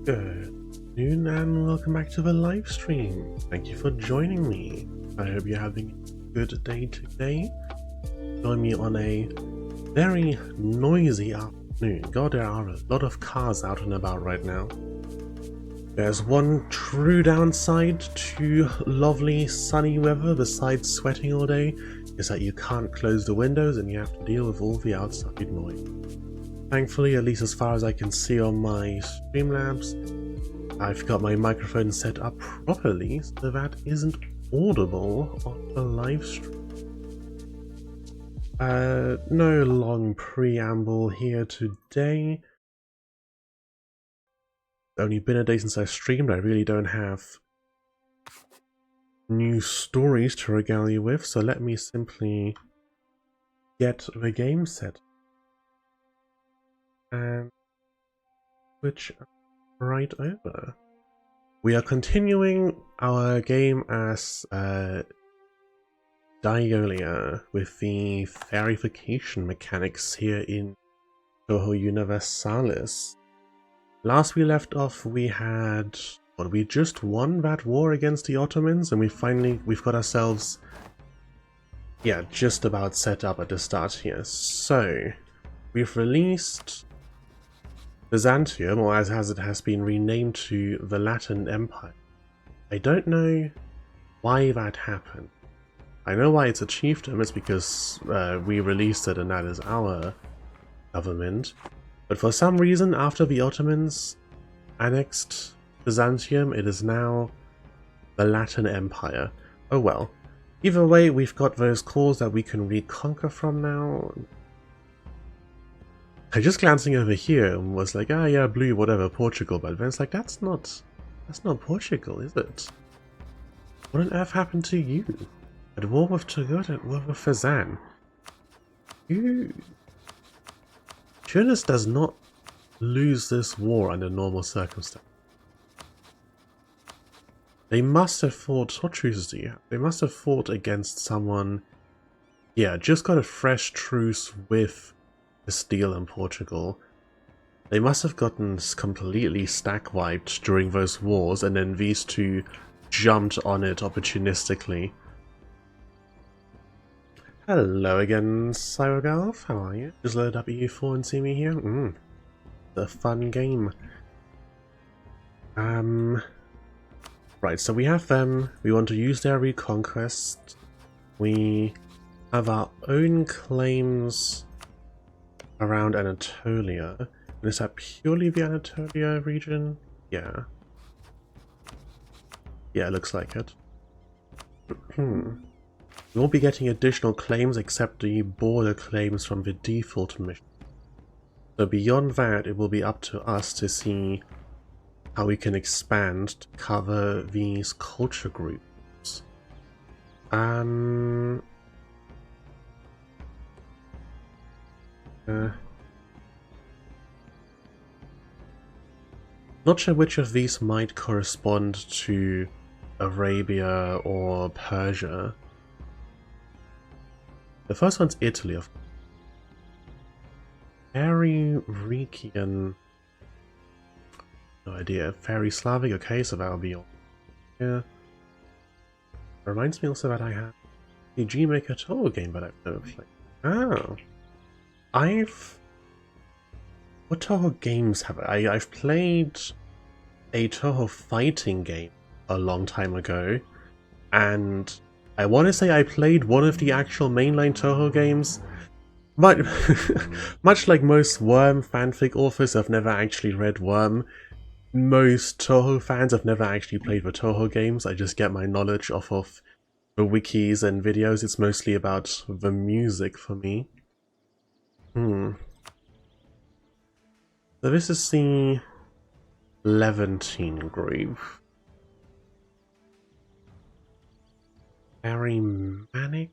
Good afternoon and welcome back to the live stream. Thank you for joining me. I hope you're having a good day today. Join me on a very noisy afternoon. God, there are a lot of cars out and about right now. There's one true downside to lovely sunny weather besides sweating all day, is that you can't close the windows and you have to deal with all the outside noise. Thankfully, at least as far as I can see on my Streamlabs, I've got my microphone set up properly so that isn't audible on the live stream. No long preamble here today. It's only been a day since I streamed. I really don't have new stories to regale you with, so let me simply get the game set. And switch right over. We are continuing our game as Diolia with the verification mechanics here in Touhou Universalis. Last we left off, we had we just won that war against the Ottomans, and we've got ourselves just about set up at the start here. So we've released Byzantium, or as it has been renamed to the Latin Empire. I don't know why that happened. I know why it's a chiefdom, it's because we released it and that is our government. But for some reason, after the Ottomans annexed Byzantium, it is now the Latin Empire. Oh well. Either way, we've got those cores that we can reconquer from now. I just glancing over here and was like, ah yeah, blue, whatever, Portugal, but then it's like, that's not Portugal, is it? What on earth happened to you? At war with Touhou, at war with Fazan. Tunis does not lose this war under normal circumstances. They must have fought, what truces do you have? They must have fought against someone, just got a fresh truce with Castile and Portugal. They must have gotten completely stack wiped during those wars, and then these two jumped on it opportunistically. Hello again, Cybergolf. How are you? Just load up EU4 and see me here. The fun game. Right, so we have them. We want to use their reconquest. We have our own claims around Anatolia. And is that purely the Anatolia region? Yeah. Yeah, it looks like it. We won't be getting additional claims except the border claims from the default mission. So beyond that, it will be up to us to see how we can expand to cover these culture groups. Not sure which of these might correspond to Arabia or Persia. The first one's Italy, of course. Fairy Rikian. No idea. Fairy Slavic, okay, so that'll be all. Yeah. Reminds me also that I have a G Maker Touhou game that I've never played. Oh. What Touhou games have I've played a Touhou fighting game a long time ago, and I want to say I played one of the actual mainline Touhou games, but much like most Worm fanfic authors, I've never actually read Worm. Most Touhou fans have never actually played the Touhou games. I just get my knowledge off of the wikis and videos. It's mostly about the music for me. So this is the Levantine group. Fairy Manic?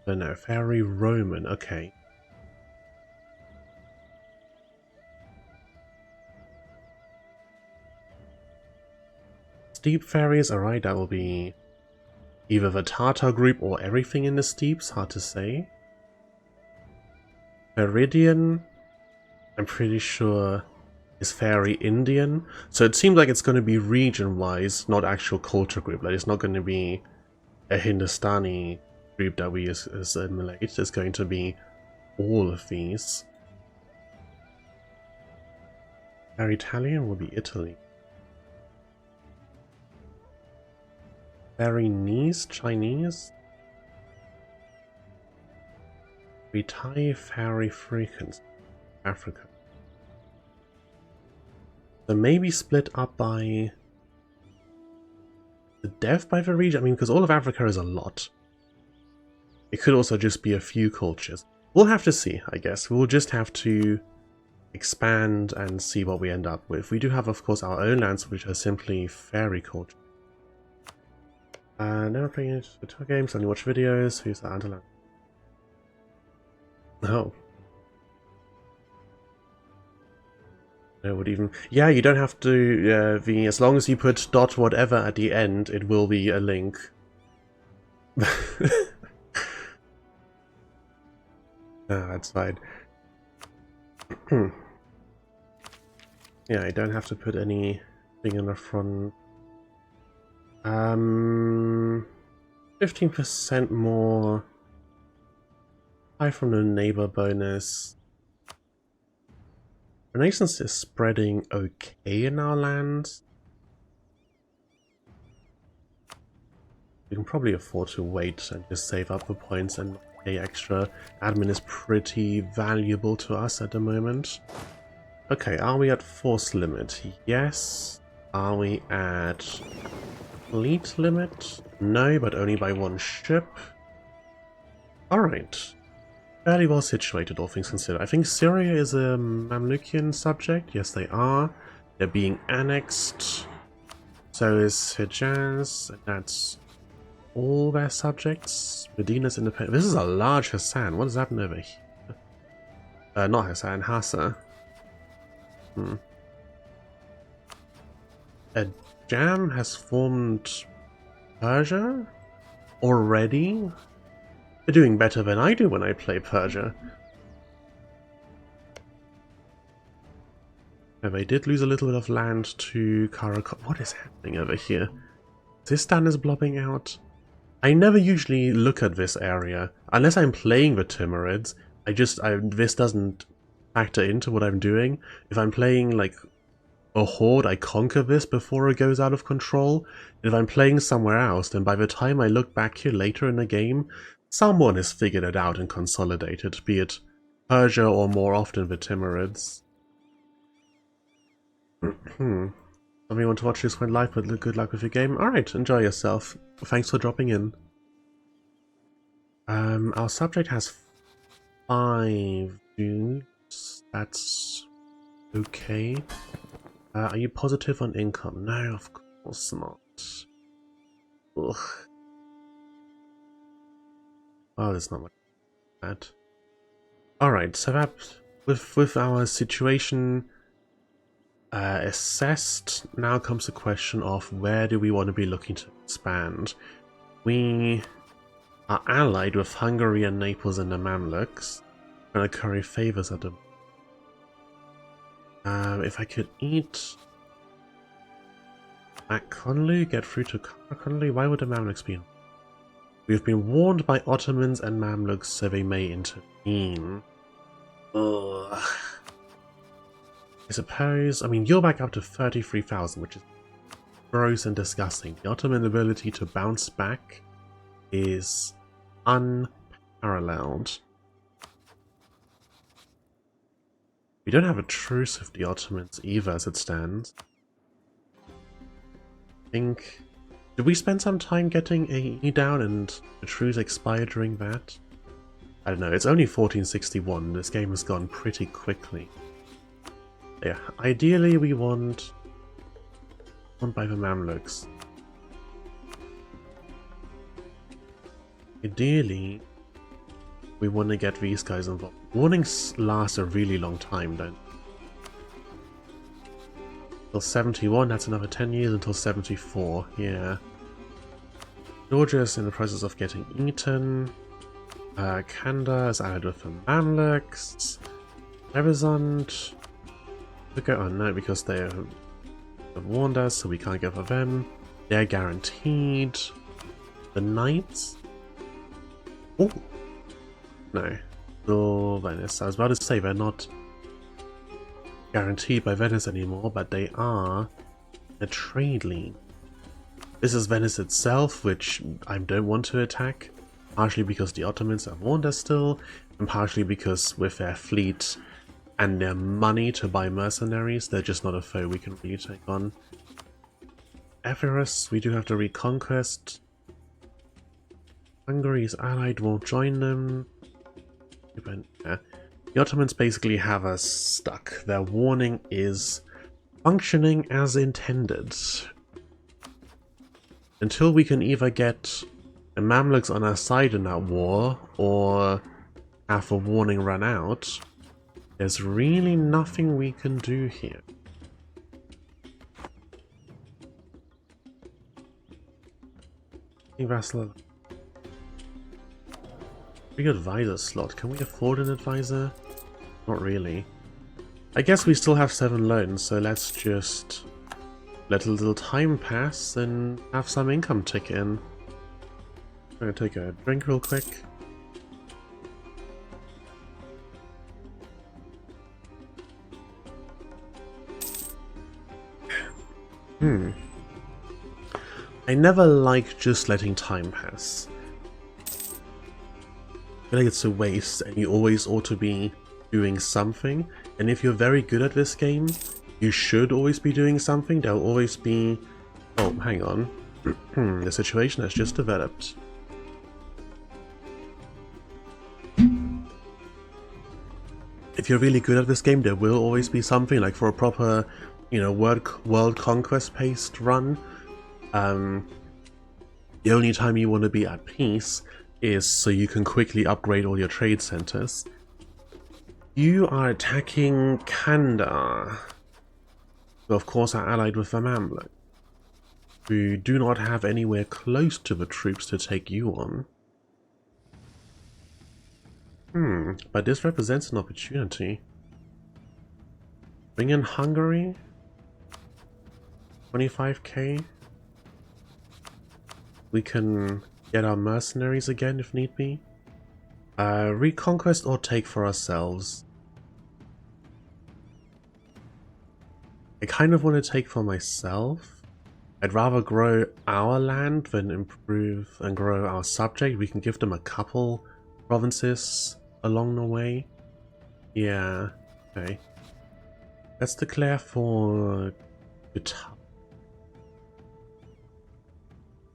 Oh no, Fairy Roman, okay. Steep fairies, alright, that will be either the Tartar group or everything in the steeps, hard to say. Viridian, I'm pretty sure, is Fairy Indian. So it seems like it's going to be region-wise, not actual culture group. Like, it's not going to be a Hindustani group that we assimilate. It's going to be all of these. Fairy Italian will be Italy. Fairy Nice, Chinese. Thai Fairy Frequency, Africa. So maybe split up by the dev by the region. I mean, because all of Africa is a lot. It could also just be a few cultures. We'll have to see, I guess. We'll just have to expand and see what we end up with. We do have, of course, our own lands, which are simply fairy culture. Never played the tour games, only watch videos. Who's the Andalan? Oh. No, would even... Yeah, you don't have to... as long as you put dot whatever at the end, it will be a link. That's fine. Yeah, I don't have to put anything in the front. 15% more. High from the neighbor bonus. Renaissance is spreading okay in our lands. We can probably afford to wait and just save up the points and pay extra. Admin is pretty valuable to us at the moment. Okay, are we at force limit? Yes. Are we at fleet limit? No, but only by one ship. Alright. Fairly well situated, all things considered. I think Syria is a Mamlukian subject. Yes, they are. They're being annexed. So is Hijaz, and that's all their subjects. Medina's independent. This is a large Hassan. What does that mean over here? Not Hassan, Hassa. A Jam has formed Persia already? They're doing better than I do when I play Persia. Yeah, they did lose a little bit of land to Karakot. What is happening over here? Sistan is blobbing out. I never usually look at this area. Unless I'm playing the Timurids, this doesn't factor into what I'm doing. If I'm playing like a horde, I conquer this before it goes out of control. And if I'm playing somewhere else, then by the time I look back here later in the game, someone has figured it out and consolidated, be it Persia or more often the Timurids. Somebody want to watch this one live, but good luck with your game. Alright, enjoy yourself. Thanks for dropping in. Our subject has 5 dudes. That's okay. Are you positive on income? No, of course not. Ugh. Oh, there's not much of that. Alright, so that with our situation assessed, now comes the question of where do we want to be looking to expand. We are allied with Hungary and Naples and the Mamluks, and curry favors at them. If I could eat at Conlu, get through to Conlu, why would the Mamluks be in? We've been warned by Ottomans and Mamluks, so they may intervene. Ugh. I suppose, I mean, you're back up to 33,000, which is gross and disgusting. The Ottoman ability to bounce back is unparalleled. We don't have a truce with the Ottomans either, as it stands. I think... Did we spend some time getting AE down and the truce expired during that? I don't know, it's only 1461, this game has gone pretty quickly. Yeah, ideally we want by the Mamluks. Ideally, we want to get these guys involved. Warnings last a really long time, don't they? Until 71, that's another 10 years until 74, yeah. Georgia's in the process of getting eaten. Kanda is allied with the Mamluks. Trebizond. Oh no, because they have warned us, so we can't go for them. They're guaranteed. The Knights? Oh! No. Oh, Venice. I was about to say they're not guaranteed by Venice anymore, but they are a trade league. This is Venice itself, which I don't want to attack, partially because the Ottomans have warned us still, and partially because with their fleet and their money to buy mercenaries, they're just not a foe we can really take on. Epirus, we do have to reconquest. Hungary's allied won't join them. Yeah. The Ottomans basically have us stuck. Their warning is functioning as intended. Until we can either get the Mamluks on our side in that war, or have the warning run out, there's really nothing we can do here. Vassal. Big advisor slot. Can we afford an advisor? Not really. I guess we still have 7 loans, so let's just let a little time pass and have some income tick in. I'm gonna take a drink real quick. I never like just letting time pass. I feel like it's a waste, and you always ought to be doing something. And if you're very good at this game, you should always be doing something. There'll always be... Oh, hang on. The situation has just developed. If you're really good at this game, there will always be something, like for a proper, you know, world conquest-paced run. The only time you want to be at peace is so you can quickly upgrade all your trade centers. You are attacking Kanda, who of course are allied with the Mamluk, who do not have anywhere close to the troops to take you on. But this represents an opportunity. Bring in Hungary. 25k. We can get our mercenaries again if need be. Reconquest or take for ourselves. I kind of want to take for myself. I'd rather grow our land than improve and grow our subject. We can give them a couple provinces along the way. Yeah, okay. Let's declare for guitar.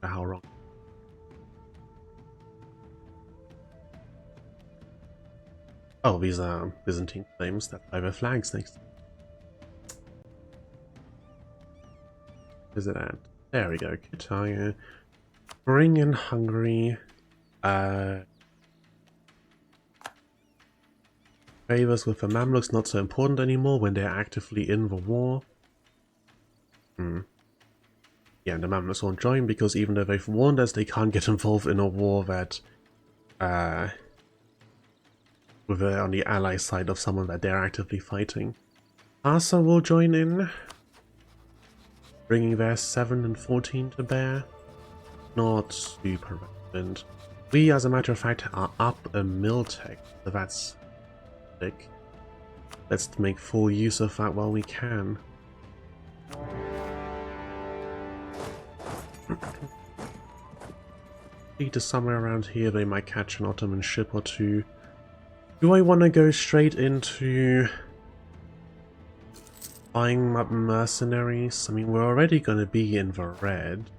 How wrong? Oh, these are Byzantine claims. That's why the flags next. Is it at? There we go. Guitar. Bring in Hungary. Favors with the Mamluks not so important anymore when they're actively in the war. Yeah, and the Mamluks won't join because even though they've warned us, they can't get involved in a war that with on the ally side of someone that they're actively fighting. Asa will join in, bringing their 7 and 14 to bear. Not super relevant. We, as a matter of fact, are up a mill tech, so that's sick. Let's make full use of that while we can. Fleet is somewhere around here, they might catch an Ottoman ship or two. Do I want to go straight into buying up mercenaries? I mean, we're already going to be in the red.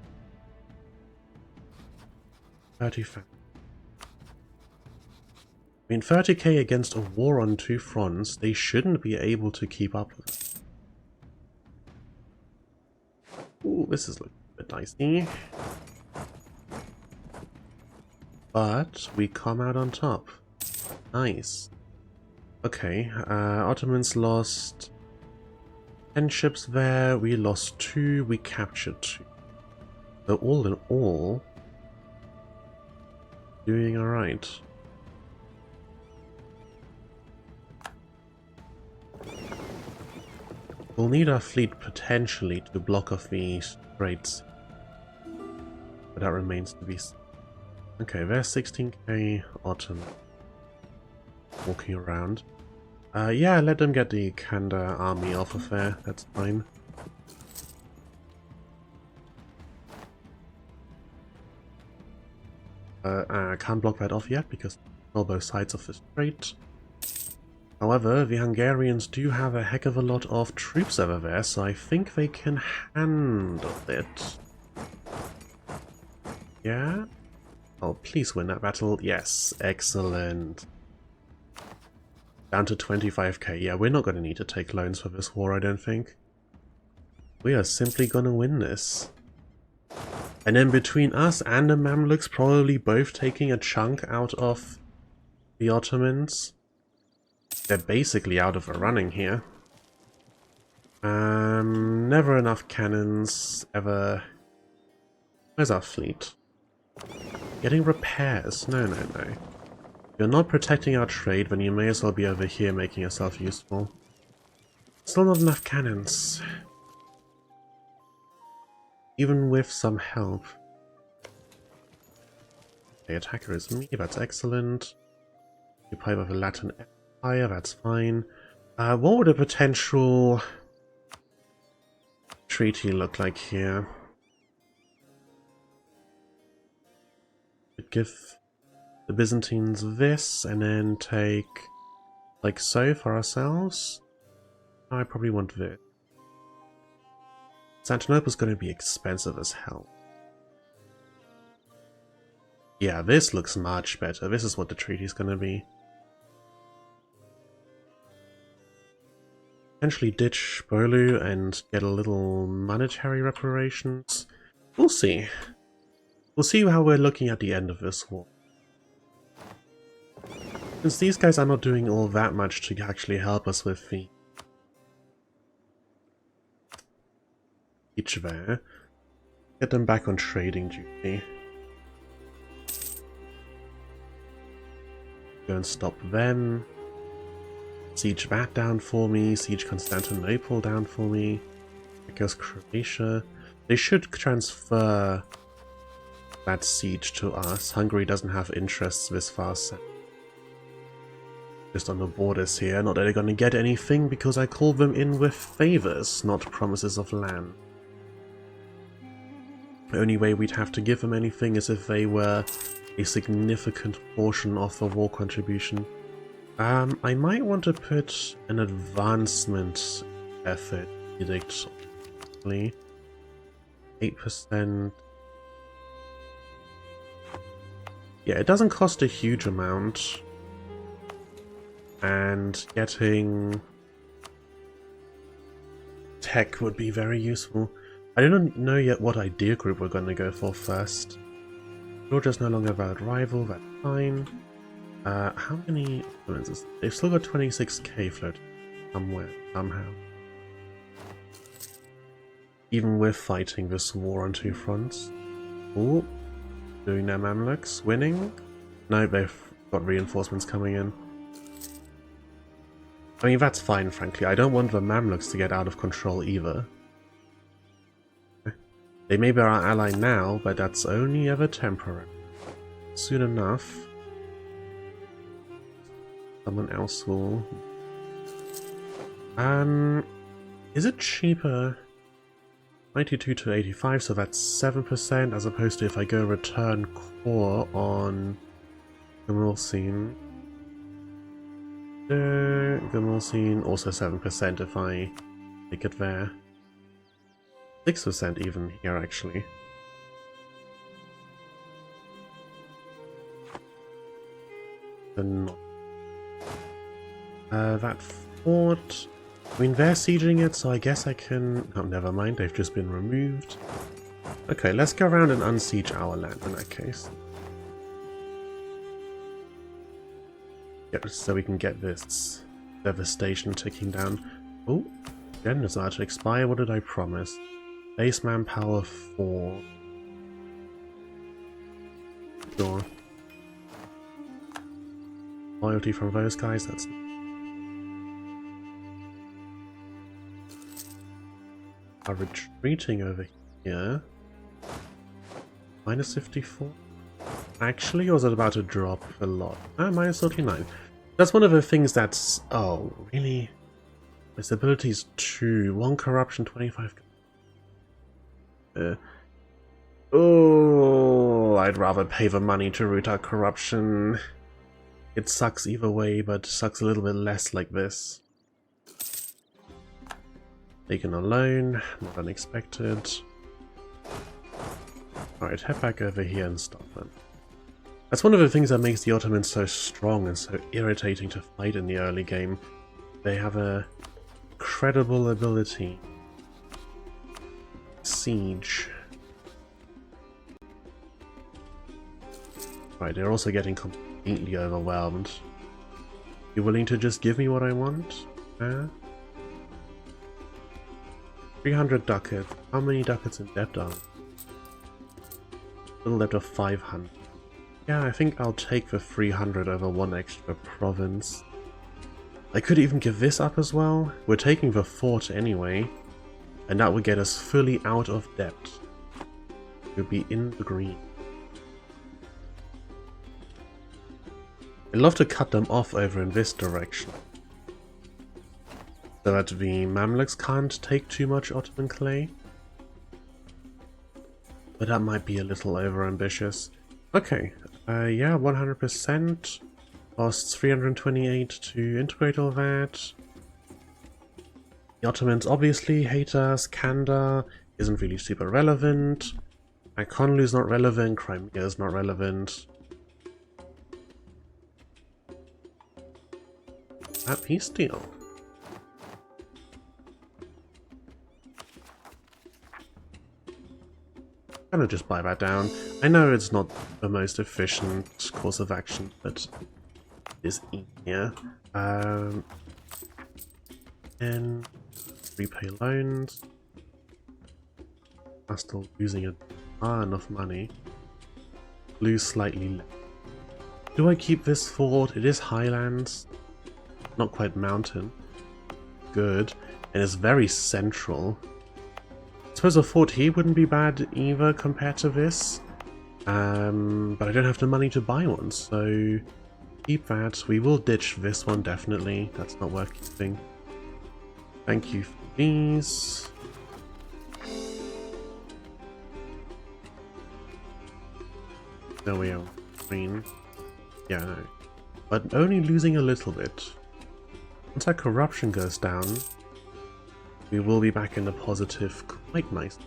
35. I mean, 30k against a war on 2 fronts, they shouldn't be able to keep up with it. Ooh, this is looking a bit dicey. But we come out on top. Nice. Okay, Ottomans lost 10 ships there, we lost 2, we captured 2. So all in all, doing alright. We'll need our fleet potentially to block off the straits, but that remains to be seen. Okay, there's 16k Ottoman walking around. Yeah, let them get the Kanda army off of there, that's fine. I can't block that off yet because on both sides of the strait. However, the Hungarians do have a heck of a lot of troops over there, so I think they can handle it. Yeah? Oh, please win that battle. Yes, excellent. Down to 25k. Yeah, we're not going to need to take loans for this war, I don't think. We are simply going to win this. And then between us and the Mamluks probably both taking a chunk out of the Ottomans, they're basically out of the running here. Never enough cannons, ever... Where's our fleet? Getting repairs? No, no, no. You're not protecting our trade, then you may as well be over here making yourself useful. Still not enough cannons. Even with some help. The attacker is me, that's excellent. Occupied by the Latin Empire, that's fine. What would a potential treaty look like here? We'd give the Byzantines this, and then take, like so, for ourselves. I probably want this. Constantinople's going to be expensive as hell. Yeah, this looks much better. This is what the treaty's going to be. Potentially ditch Bolu and get a little monetary reparations. We'll see. We'll see how we're looking at the end of this war. Since these guys are not doing all that much to actually help us with the each there, get them back on trading duty. Go and stop them. Siege that down for me. Siege Constantinople down for me. That goes Croatia. They should transfer that siege to us. Hungary doesn't have interests this far south. Just on the borders here. Not that they're going to get anything because I called them in with favors, not promises of land. The only way we'd have to give them anything is if they were a significant portion of the war contribution. I might want to put an advancement effort edict. 8%. Yeah, it doesn't cost a huge amount. And getting tech would be very useful. I don't know yet what idea group we're going to go for first. Georgia's no longer a valid rival, that's fine. How many influences? They've still got 26k float somewhere, somehow. Even with fighting this war on two fronts. Ooh, doing their Mamluks, winning? No, they've got reinforcements coming in. I mean, that's fine, frankly. I don't want the Mamluks to get out of control either. They may be our ally now, but that's only ever temporary. Soon enough, someone else will... is it cheaper? 92 to 85, so that's 7%, as opposed to if I go return core on Gamulcine. Gamulcine, also 7% if I take it there. 6% even here, actually. Then that fort... I mean, they're sieging it, so I guess I can... Oh, never mind, they've just been removed. Okay, let's go around and unsiege our land in that case. Yep, so we can get this devastation ticking down. Oh, again, it's about to expire. What did I promise? Base manpower 4. Sure. Loyalty from those guys, that's... Are retreating over here. Minus 54. Actually, or was it about to drop a lot? Ah, minus 39. That's one of the things that's... Oh, really? Its abilities 2. 1 corruption, 25... Oh, I'd rather pay the money to root out corruption. It sucks either way, but sucks a little bit less like this. Taken alone, not unexpected. Alright, head back over here and stop them. That's one of the things that makes the Ottomans so strong and so irritating to fight in the early game. They have a credible ability. Siege. Right, they're also getting completely overwhelmed. You willing to just give me what I want? 300 ducats. How many ducats in debt are? Little debt of 500. Yeah, I think I'll take the 300 over one extra province. I could even give this up as well. We're taking the fort anyway, and that would get us fully out of debt. We'll be in the green. I'd love to cut them off over in this direction, so that the Mamluks can't take too much Ottoman clay. But that might be a little over-ambitious. Okay, yeah, 100%. Costs 328 to integrate all that. The Ottomans obviously hate us. Kandar isn't really super relevant. Iconlu's not relevant. Crimea is not relevant. That peace deal. I'm gonna just buy that down. I know it's not the most efficient course of action, but it is easier. And repay loans. I'm still losing enough money. Lose slightly less. Do I keep this fort? It is highlands. Not quite mountain. Good. And it's very central. I suppose a fort here wouldn't be bad either compared to this. But I don't have the money to buy one, so keep that. We will ditch this one definitely. That's not worth keeping. Thank you for these. There we are. Green. Yeah, no. but only losing a little bit. Once our corruption goes down, we will be back in the positive quite nicely.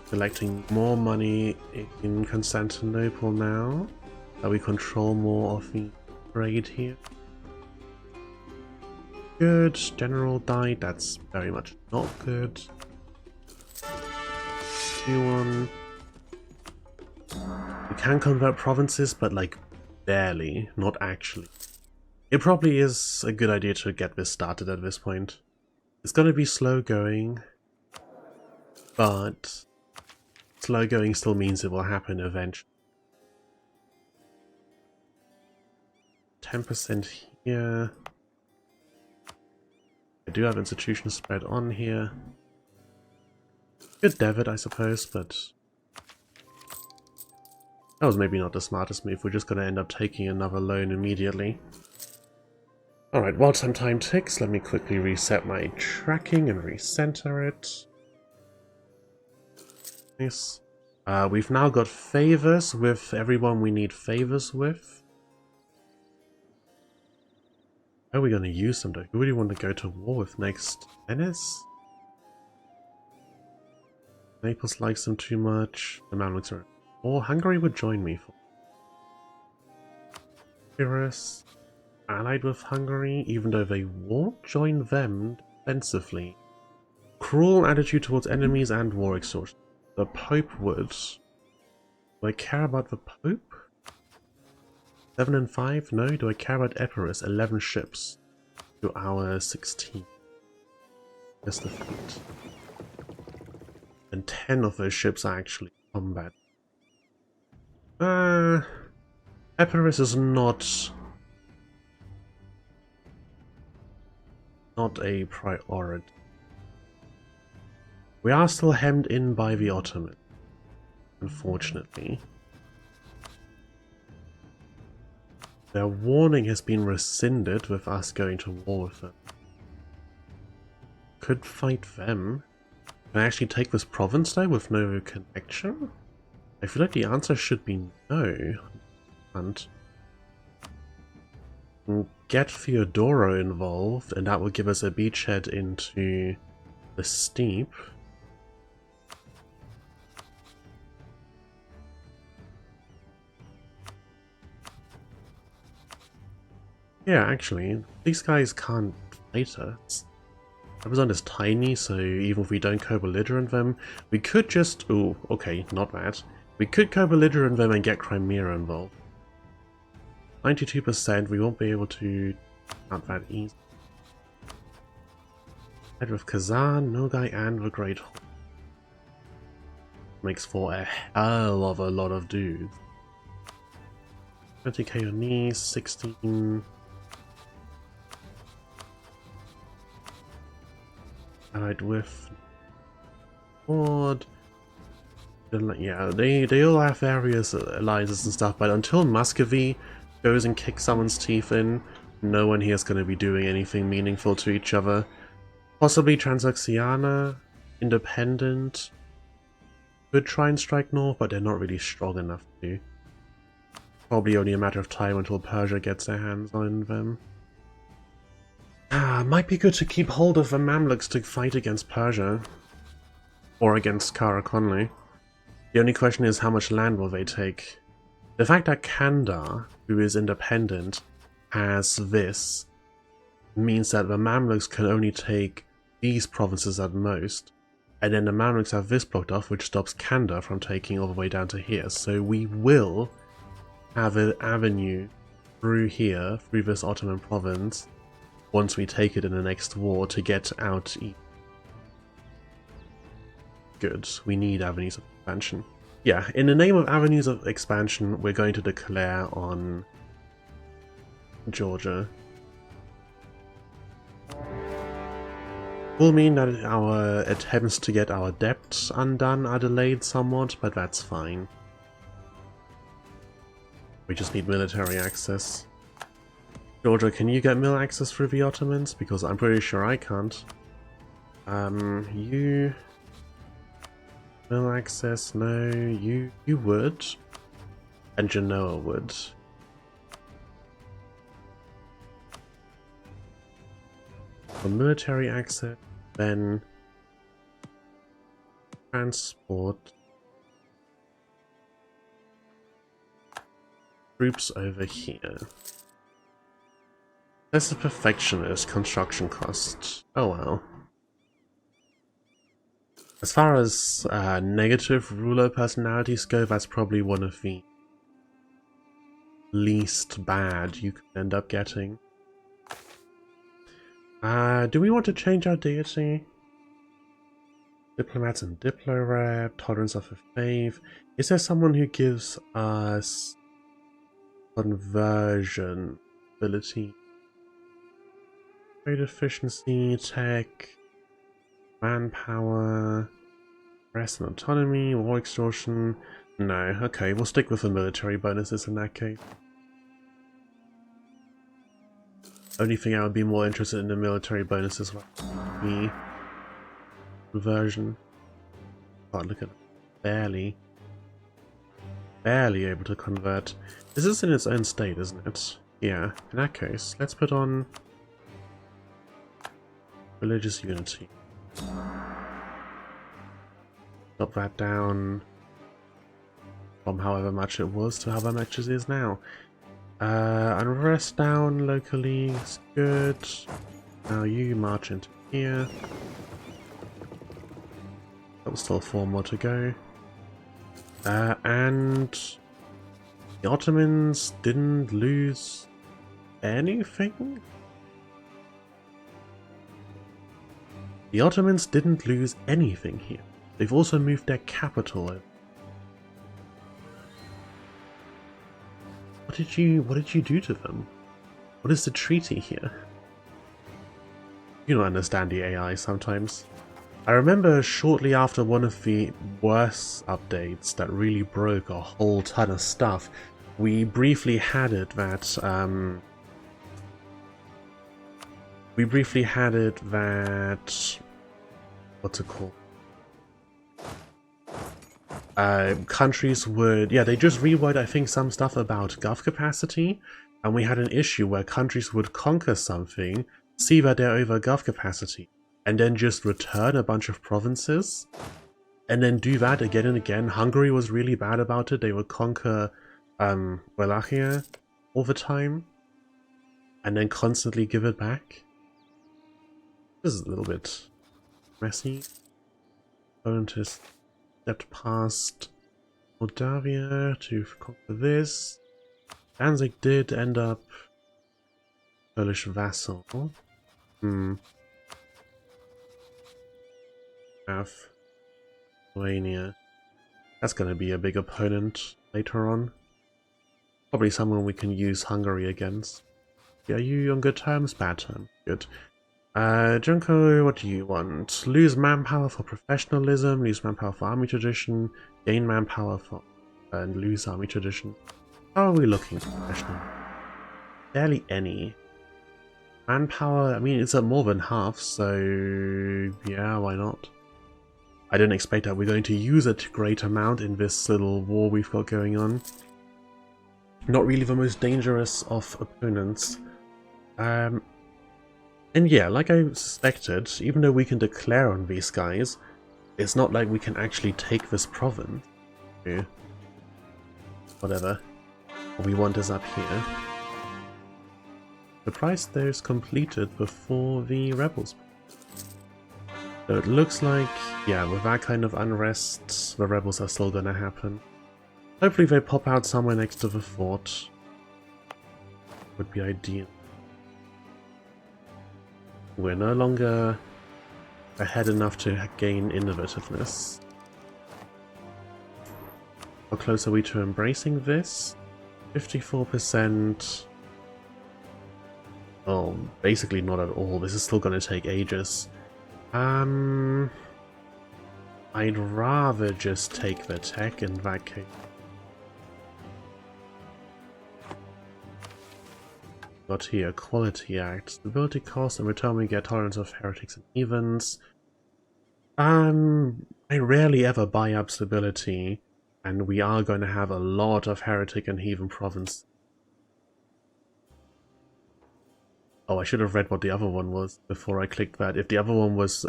Collecting more money in Constantinople now, that we control more of the trade here. Good. General died, that's very much not good. New one. We can convert provinces, but like barely, not actually. It probably is a good idea to get this started at this point. It's gonna be slow going, but slow going still means it will happen eventually. 10% here. I do have institution spread on here. Good debit, I suppose, but that was maybe not the smartest move. We're just going to end up taking another loan immediately. Alright, while some time ticks, let me quickly reset my tracking and recenter it. Nice. We've now got favors with everyone we need favors with. How are we going to use them though? Who do we want to go to war with next? Venice? Naples likes them too much. The Mamluks are... Or Hungary would join me for... Pyrrhus, allied with Hungary, even though they won't join them defensively. Cruel attitude towards enemies and war extortion. The Pope would. Do I care about the Pope? 7 and 5? No. Do I care about Epirus? 11 ships to our 16. That's the fleet. And 10 of those ships are actually combat. Epirus is not a priority. We are still hemmed in by the Ottomans, unfortunately. Their warning has been rescinded with us going to war with them. Could fight them. Can I actually take this province though with no connection? I feel like the answer should be no. And get Theodoro involved, and that will give us a beachhead into the steep. Yeah, actually, these guys can't fight us. Amazon is tiny, so even if we don't co-belligerent them, we could just... Ooh, okay, not bad. We could co-belligerent them and get Crimea involved. 92%, we won't be able to... Not that easy. Head with Kazan, Nogai, and the Great Hall. Makes for a hell of a lot of dudes. 20k on knees, 16... Allied with Ford. Yeah, they all have various alliances and stuff, but until Muscovy goes and kicks someone's teeth in, no one here is going to be doing anything meaningful to each other. Possibly Transoxiana, Independent, could try and strike north, but they're not really strong enough to. Probably only a matter of time until Persia gets their hands on them. Might be good to keep hold of the Mamluks to fight against Persia. Or against Karakonli. The only question is how much land will they take. The fact that Kandar, who is independent, has this, means that the Mamluks can only take these provinces at most. And then the Mamluks have this blocked off, which stops Kandar from taking all the way down to here. So we will have an avenue through here, through this Ottoman province, once we take it in the next war to get out east. Good. We need avenues of expansion. Yeah, in the name of avenues of expansion, we're going to declare on Georgia. Will mean that our attempts to get our debts undone are delayed somewhat, but that's fine. We just need military access. Georgia, can you get mill access through the Ottomans? Because I'm pretty sure I can't. You... Mill access, no, you would. and Genoa would. For military access, then transport troops over here. This is perfectionist construction cost. Oh well. As far as negative ruler personalities go, that's probably one of the least bad you could end up getting. Do we want to change our deity? Diplomats and Diplorep, tolerance of a faith. Is there someone who gives us conversion ability? Trade efficiency, tech, manpower, rest and autonomy, war extortion. No, okay, we'll stick with the military bonuses in that case. Only thing I would be more interested in the military bonuses would be conversion. God, look at that. Barely able to convert. This is in its own state, isn't it? Yeah, in that case, let's put on religious unity. Drop that down from however much it was to however much it is now. Unrest down locally is good. Now you march into here. Still 4 more to go. And the Ottomans didn't lose anything? The Ottomans didn't lose anything here. They've also moved their capital over. What did you do to them? What is the treaty here? You don't understand the AI sometimes. I remember shortly after one of the worst updates that really broke a whole ton of stuff, we briefly had it that what's it called? Countries would, yeah, they just rewrote, I think, some stuff about gov capacity, and we had an issue where countries would conquer something, see that they're over gov capacity, and then just return a bunch of provinces, and then do that again and again. Hungary was really bad about it. They would conquer Wallachia all the time, and then constantly give it back. This is a little bit messy. Poland has stepped past Moldavia to conquer this. Danzig did end up Polish vassal. Have Lithuania. That's going to be a big opponent later on. Probably someone we can use Hungary against. Yeah, are you on good terms? Bad terms. Good. Junko, what do you want? Lose manpower for professionalism, lose manpower for army tradition, gain manpower for and lose army tradition. How are we looking for professional? Barely any. Manpower, I mean, it's at more than half, so yeah, why not? I didn't expect that we're going to use a great amount in this little war we've got going on. Not really the most dangerous of opponents. And yeah, like I suspected, even though we can declare on these guys, it's not like we can actually take this province. Okay. Whatever. What we want is up here. The price there is completed before the rebels. So it looks like, yeah, with that kind of unrest, the rebels are still gonna happen. Hopefully they pop out somewhere next to the fort. Would be ideal. We're no longer ahead enough to gain innovativeness. How close are we to embracing this? 54%. Oh, basically not at all. This is still going to take ages. I'd rather just take the tech in that case. Got here, Quality Act, Stability Cost, and return we get tolerance of heretics and heathens. I rarely ever buy up stability. And we are going to have a lot of heretic and heathen province. Oh, I should have read what the other one was before I clicked that. If the other one was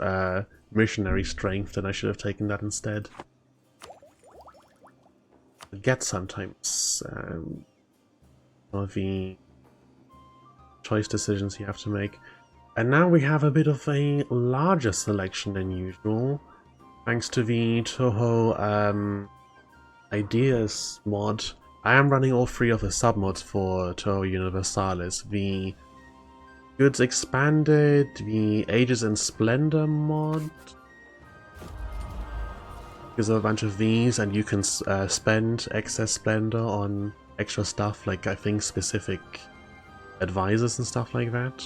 missionary strength, then I should have taken that instead. I get sometimes of the choice decisions you have to make. And now we have a bit of a larger selection than usual, thanks to the Touhou Ideas mod. I am running all 3 of the submods for Touhou Universalis. The Goods Expanded, the Ages in Splendor mod. There's a bunch of these, and you can spend excess splendor on extra stuff, like I think specific advisors and stuff like that.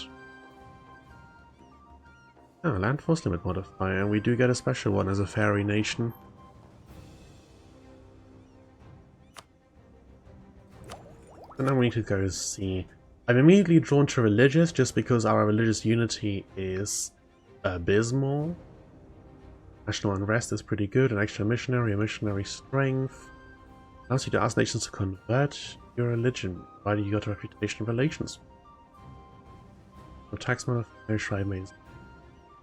Oh, land force limit modifier, and we do get a special one as a fairy nation. So now we need to go see. I'm immediately drawn to religious just because our religious unity is abysmal. National unrest is pretty good, an extra missionary, a missionary strength. Allows you to ask nations to convert your religion, provided you got a reputation of relations. No tax modifier, shrine mains.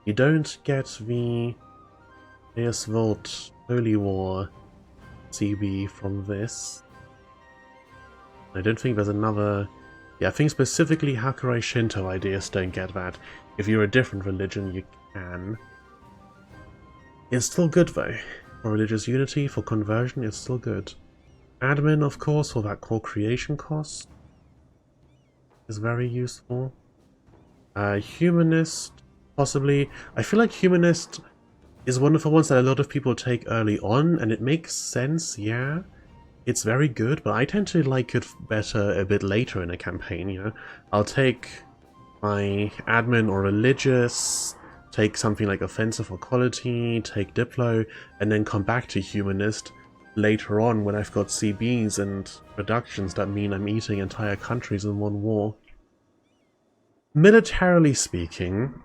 You don't get the Deus Volt Holy War CB from this. I don't think there's another... Yeah, I think specifically Hakurai Shinto ideas don't get that. If you're a different religion, you can. It's still good though. For religious unity, for conversion, it's still good. Admin, of course, for that core creation cost is very useful. Humanist, possibly. I feel like Humanist is one of the ones that a lot of people take early on, and it makes sense, yeah. It's very good, but I tend to like it better a bit later in a campaign, you know. I'll take my admin or religious, take something like offensive or quality, take Diplo, and then come back to Humanist later on when I've got CBs and productions that mean I'm eating entire countries in one war. Militarily speaking,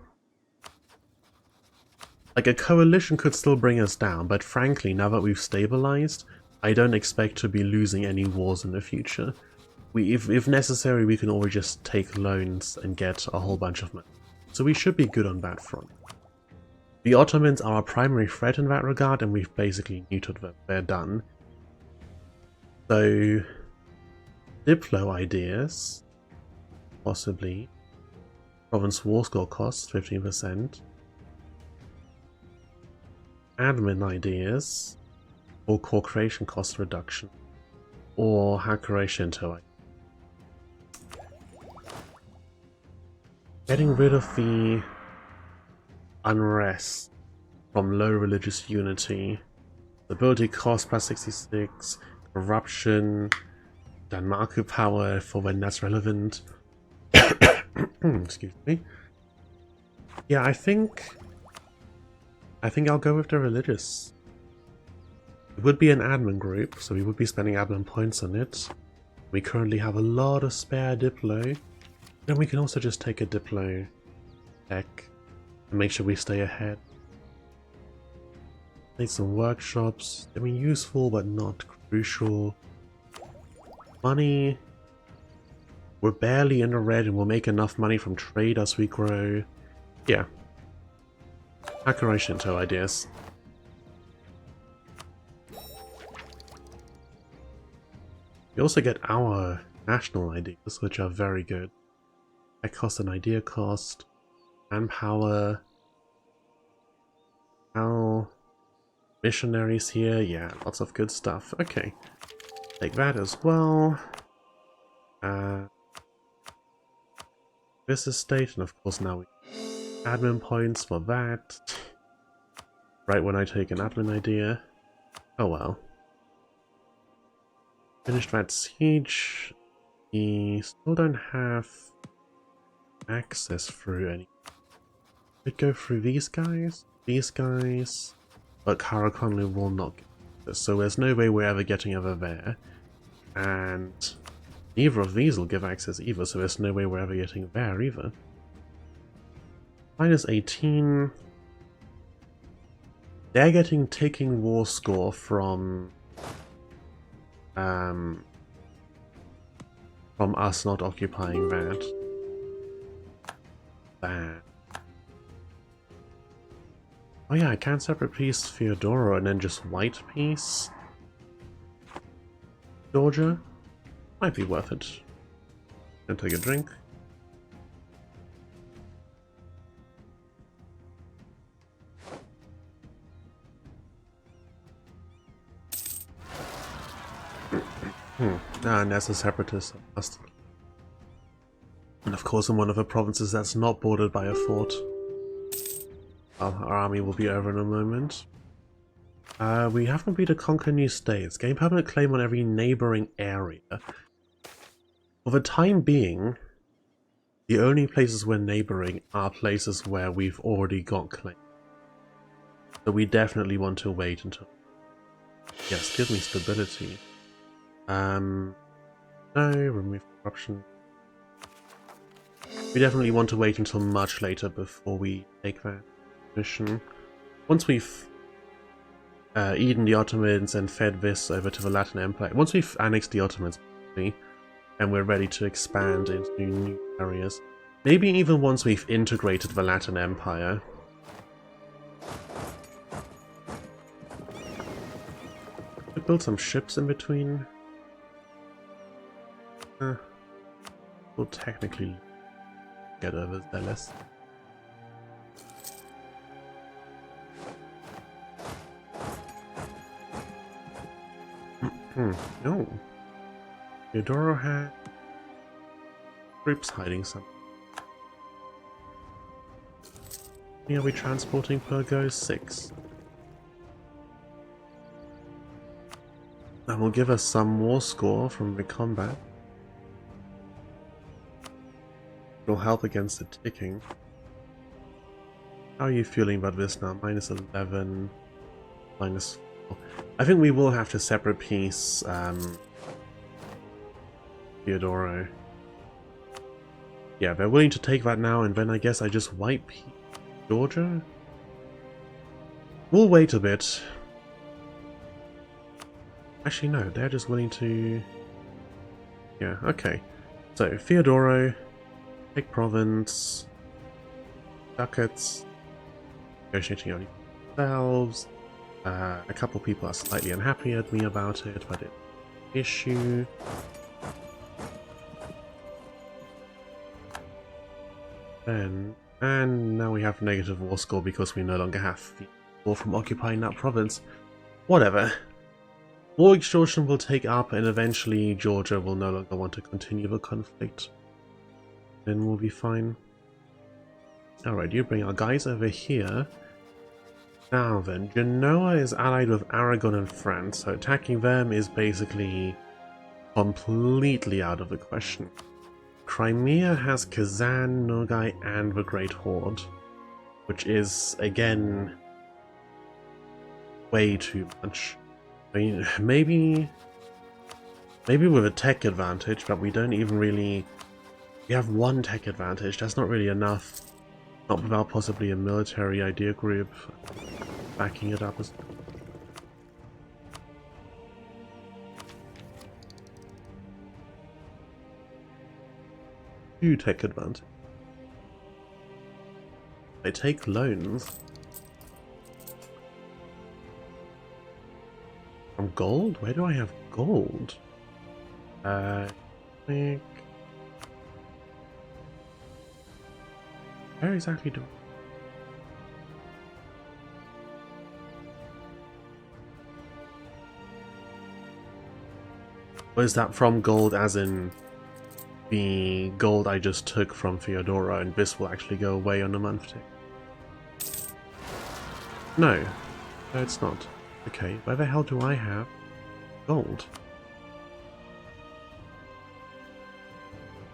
like a coalition could still bring us down, but frankly, now that we've stabilized, I don't expect to be losing any wars in the future. If necessary, we can always just take loans and get a whole bunch of money. So we should be good on that front. The Ottomans are our primary threat in that regard, and we've basically neutered them. They're done. So, Diplo ideas, possibly. Province war score costs, 15%. Admin ideas, or core creation cost reduction, or Hakurai Shinto. Getting rid of the unrest from low religious unity, ability cost plus 66, corruption, Danmaku power for when that's relevant. Excuse me. Yeah, I think I'll go with the religious. It would be an admin group, so we would be spending admin points on it. We currently have a lot of spare Diplo. Then we can also just take a Diplo deck and make sure we stay ahead. Need some workshops. I mean, useful but not crucial. Money. We're barely in the red and we'll make enough money from trade as we grow. Yeah. Hakurai Shinto ideas. We also get our national ideas, which are very good. That cost an idea cost. Manpower. How missionaries here, yeah, lots of good stuff. Okay. Take that as well. This estate, and of course now we admin points for that. Right when I take an admin idea. Oh well. Finished that siege. We still don't have access through any. Could go through these guys, but Karakonlu will not get this, so there's no way we're ever getting over there. And neither of these will give access either, so there's no way we're ever getting there either. Minus 18. They're getting taking war score from from us not occupying that. That. Oh yeah, I can separate piece Theodora and then just white piece Georgia. Might be worth it. Gonna take a drink. And as a separatist, and of course in one of the provinces that's not bordered by a fort. Well, our army will be over in a moment. We have completed to conquer new states. Gain permanent claim on every neighboring area. For the time being, the only places we're neighboring are places where we've already got claim. So we definitely want to wait until... Yes, give me stability. No, remove corruption. We definitely want to wait until much later before we take that mission. Once we've eaten the Ottomans and fed this over to the Latin Empire, once we've annexed the Ottomans, and we're ready to expand into new areas, maybe even once we've integrated the Latin Empire. We build some ships in between. We'll technically get over Zealous. No. Theodora had troops hiding somewhere. How many are we transporting per go? 6. That will give us some war score from the combat. It'll help against the ticking. How are you feeling about this now? Minus 11, minus 4. I think we will have to separate piece Theodoro. Yeah, they're willing to take that now, and then I guess I just wipe Georgia? We'll wait a bit. Actually, no, they're just willing to... Yeah, okay. So, Theodoro, take province, ducats, negotiating only themselves. A couple people are slightly unhappy at me about it, but it's an issue. And now we have negative war score because we no longer have war from occupying that province. Whatever. War extortion will take up, and eventually Georgia will no longer want to continue the conflict. Then we'll be fine. Alright, you bring our guys over here. Now then, Genoa is allied with Aragon and France, so attacking them is basically completely out of the question. Crimea has Kazan, Nogai, and the Great Horde, which is, again, way too much. I mean, maybe with a tech advantage, but we don't even really... We have one tech advantage, that's not really enough. Not without possibly a military idea group backing it up as well. 2 tech advantage. I take loans. From gold? Where do I have gold? Think... Where exactly do... Or is that from gold as in the gold I just took from Theodora and this will actually go away on a month tick? No. No, it's not. Okay, where the hell do I have gold?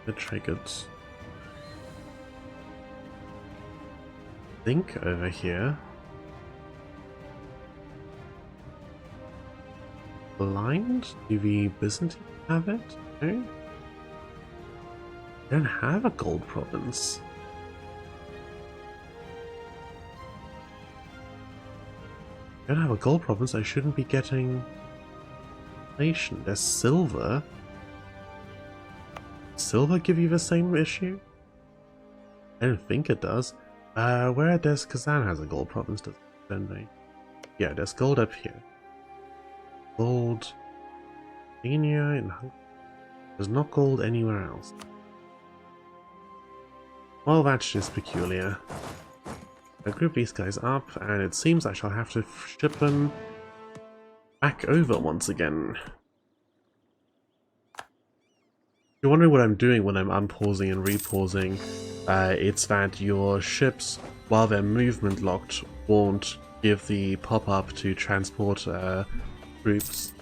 The trade goods. Think over here. Blind? Do the Byzantines have it? No? They don't have a gold province. I don't have a gold province, I shouldn't be getting... inflation. There's silver. Silver give you the same issue? I don't think it does. Where does Kazan has a gold province, don't they? Yeah, there's gold up here. Gold. Kenya in Hungary. There's not gold anywhere else. Well, that's just peculiar. I group these guys up, and it seems I shall have to ship them back over once again. If you're wondering what I'm doing when I'm unpausing and repausing, it's that your ships, while they're movement locked, won't give the pop-up to transport troops.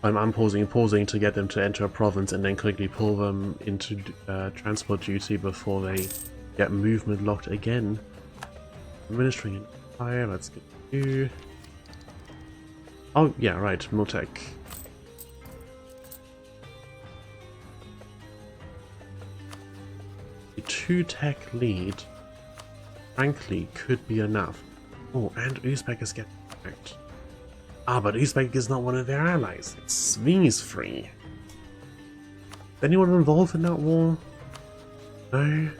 I'm unpausing and pausing to get them to enter a province and then quickly pull them into transport duty before they get movement locked again. Administering an empire, let's get you. Oh, yeah, right, Miltech. The 2-tech lead, frankly, could be enough. Oh, and Uzbek is getting attacked. Ah, but Uzbek is not one of their allies. It's V's free. Is anyone involved in that war? No?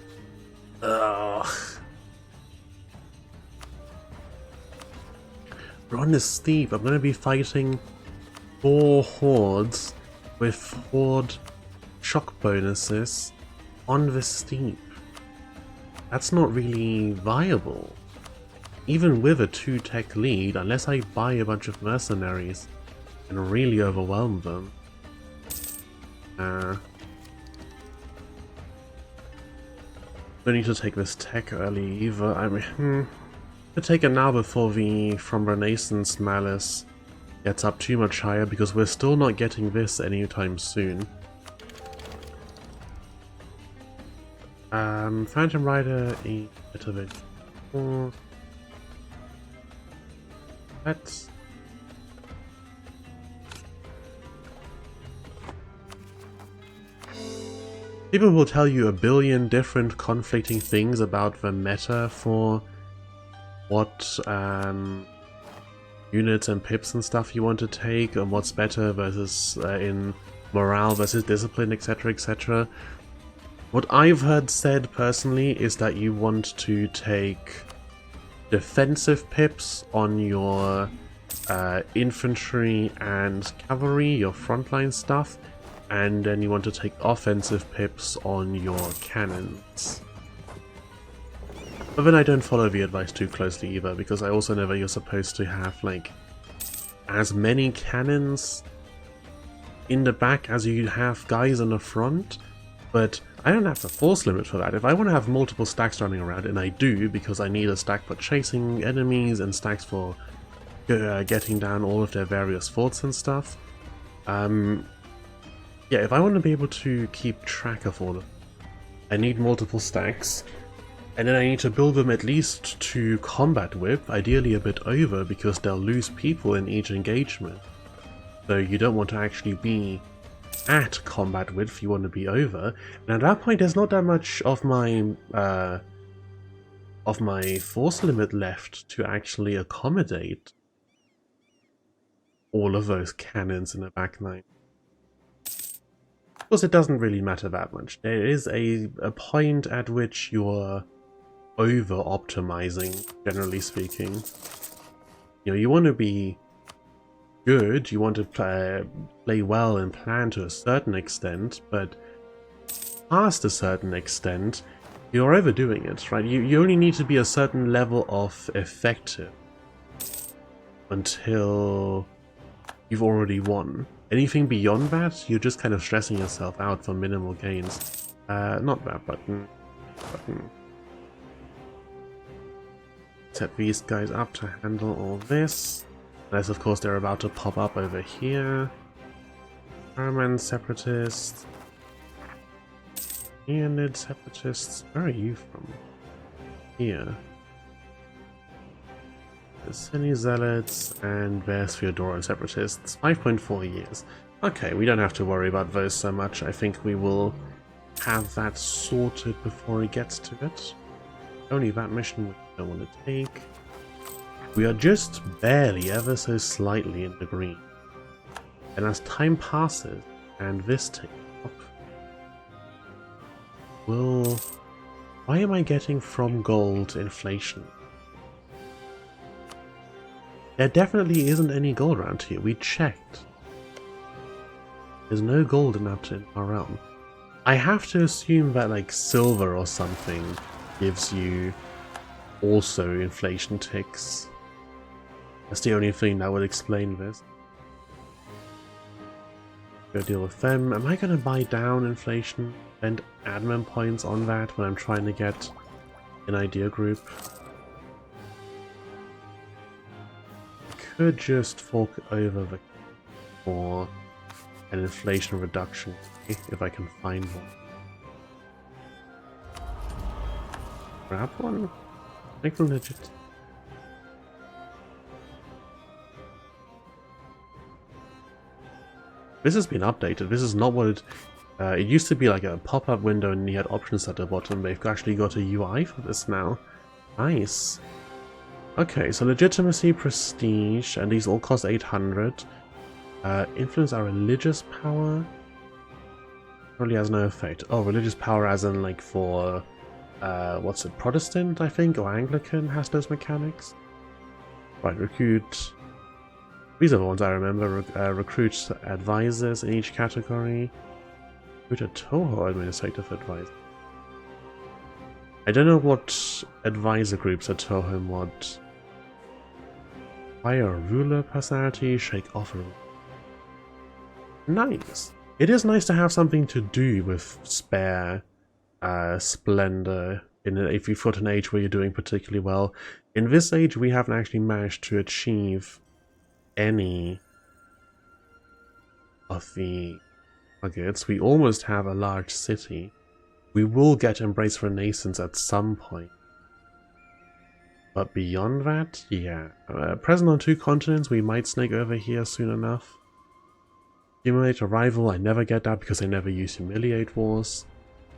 Ugh. We're on this steep. I'm going to be fighting 4 hordes with horde shock bonuses on the steep. That's not really viable. Even with a 2-tech lead, unless I buy a bunch of mercenaries and really overwhelm them. Don't need to take this tech early either. I mean, to take it now before the From Renaissance Malice gets up too much higher, because we're still not getting this anytime soon. Phantom Rider, a bit of it. Let's... People will tell you a billion different conflicting things about the meta for what units and pips and stuff you want to take, and what's better versus in morale versus discipline, etc, etc. What I've heard said personally is that you want to take defensive pips on your infantry and cavalry, your frontline stuff, and then you want to take offensive pips on your cannons. But then I don't follow the advice too closely either, because I also know that you're supposed to have like as many cannons in the back as you have guys in the front, but I don't have the force limit for that. If I want to have multiple stacks running around, and I do, because I need a stack for chasing enemies and stacks for getting down all of their various forts and stuff. Yeah, if I want to be able to keep track of all of them, I need multiple stacks, and then I need to build them at least to combat with, ideally a bit over, because they'll lose people in each engagement. So you don't want to actually be at combat width, you want to be over, and at that point there's not that much of my force limit left to actually accommodate all of those cannons in the back line. Of course, it doesn't really matter that much. There is a point at which you're over-optimizing, generally speaking. You know, you want to be good, you want to play well and plan to a certain extent, but past a certain extent, you're overdoing it, right? You only need to be a certain level of effective until you've already won. Anything beyond that, you're just kind of stressing yourself out for minimal gains. Not that button. Set these guys up to handle all this. Unless, of course, they're about to pop up over here. Paramount Separatists. Leonid Separatists. Where are you from? Here. The Cine Zealots, and there's Feodoran Separatists. 5.4 years. Okay, we don't have to worry about those so much. I think we will have that sorted before he gets to it. Only that mission we don't want to take. We are just barely, ever so slightly in the green. And as time passes and this ticks up, why am I getting from gold inflation? There definitely isn't any gold around here. We checked. There's no gold in our realm. I have to assume that like silver or something gives you also inflation ticks. That's the only thing that would explain this. Go deal with them. Am I going to buy down inflation and admin points on that when I'm trying to get an idea group? I could just fork over the for an inflation reduction if I can find one. Grab one? Make them legit. This has been updated. This is not what it used to be, like a pop-up window and you had options at the bottom. They've actually got a UI for this now. Nice. Okay, so legitimacy, prestige, and these all cost 800. Influence our religious power. Probably has no effect. Oh, religious power as in like for, what's it, Protestant, I think, or Anglican has those mechanics. Right, recruit. These are the ones I remember. Recruit advisors in each category. Recruit a Touhou administrative advisor. I don't know what advisor groups a Touhou mod. Hire a ruler personality, shake off a... Nice! It is nice to have something to do with spare splendor if you've got an age where you're doing particularly well. In this age, we haven't actually managed to achieve any of the targets. We almost have a large city. We will get Embrace Renaissance at some point. But beyond that, yeah. Present on 2 continents, we might snake over here soon enough. Humiliate a rival, I never get that because I never use Humiliate Wars.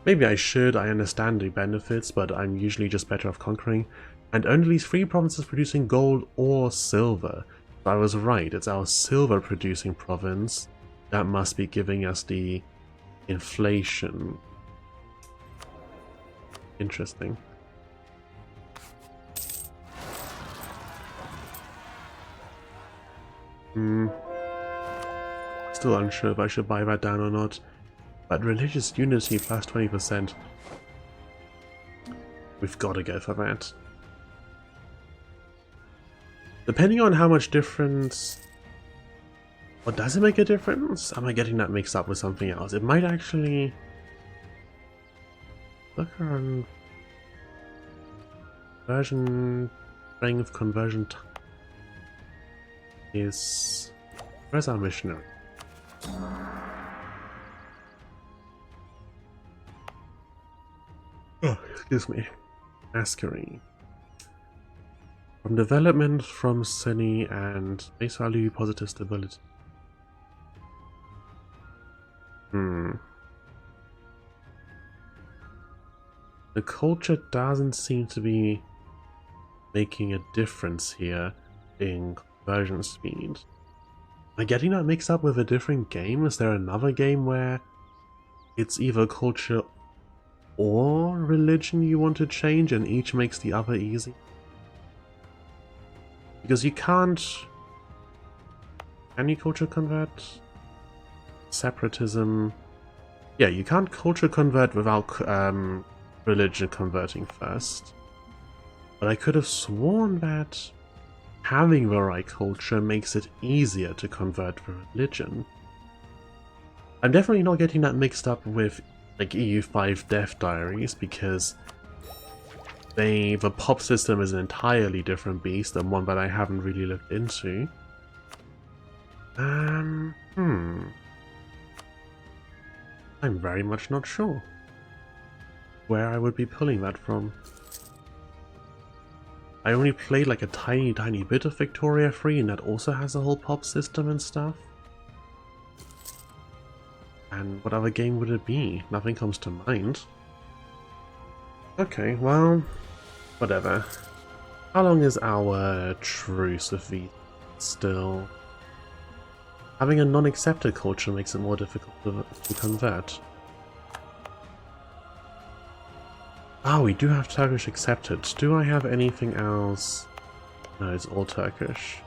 Maybe I should, I understand the benefits, but I'm usually just better off conquering. And only 3 provinces producing gold or silver. So I was right, it's our silver producing province that must be giving us the inflation. Interesting. Still unsure if I should buy that down or not. But religious unity plus 20%. We've got to go for that. Depending on how much difference... What, does it make a difference? Am I getting that mixed up with something else? It might actually... Look around... Conversion... Strength conversion is... Where's our missionary? Oh, excuse me. Masquerade. From development from Sunny and base value positive stability. The culture doesn't seem to be making a difference here in conversion speed. Am I getting that mixed up with a different game? Is there another game where it's either culture or religion you want to change and each makes the other easy? Because you can't... Can you culture convert? Separatism... Yeah, you can't culture convert without religion converting first. But I could have sworn that having the right culture makes it easier to convert for religion. I'm definitely not getting that mixed up with like EU5 Death Diaries, because the pop system is an entirely different beast and one that I haven't really looked into. I'm very much not sure where I would be pulling that from. I only played like a tiny bit of Victoria 3 and that also has a whole pop system and stuff. And what other game would it be? Nothing comes to mind. Okay, well, whatever. How long is our truce with the still? Having a non-accepted culture makes it more difficult to convert. Oh, we do have Turkish accepted. Do I have anything else? No, it's all Turkish.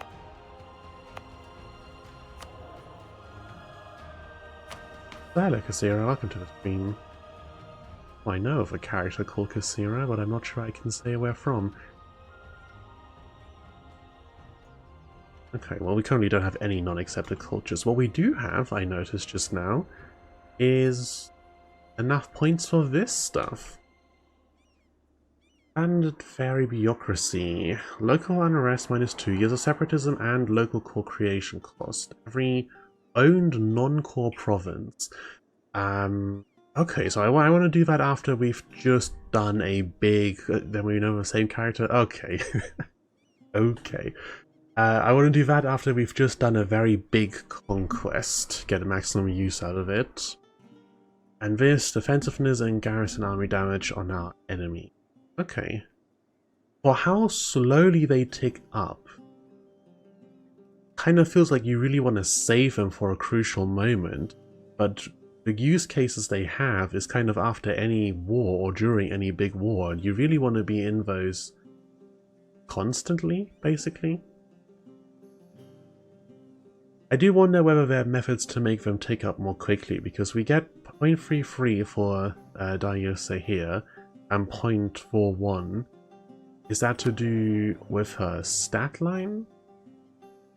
Hello, Kasira. Welcome to the stream. Well, I know of a character called Kasira, but I'm not sure I can say where from. Okay, well, we currently don't have any non-accepted cultures. What we do have, I noticed just now, is enough points for this stuff. Standard fairy bureaucracy. Local unrest -2 years of separatism and local core creation cost. Every owned non-core province. Okay, so I want to do that after we've just done a big... then we know the same character? Okay. Okay. I want to do that after we've just done a very big conquest. Get a maximum use out of it. And this, defensiveness and garrison army damage on our enemy. Okay. For how slowly they tick up, kind of feels like you really want to save them for a crucial moment, but the use cases they have is kind of after any war or during any big war, and you really want to be in those constantly, basically. I do wonder whether there are methods to make them tick up more quickly, because we get 0.33 for Daiose here, and 0.41. Is that to do with her stat line?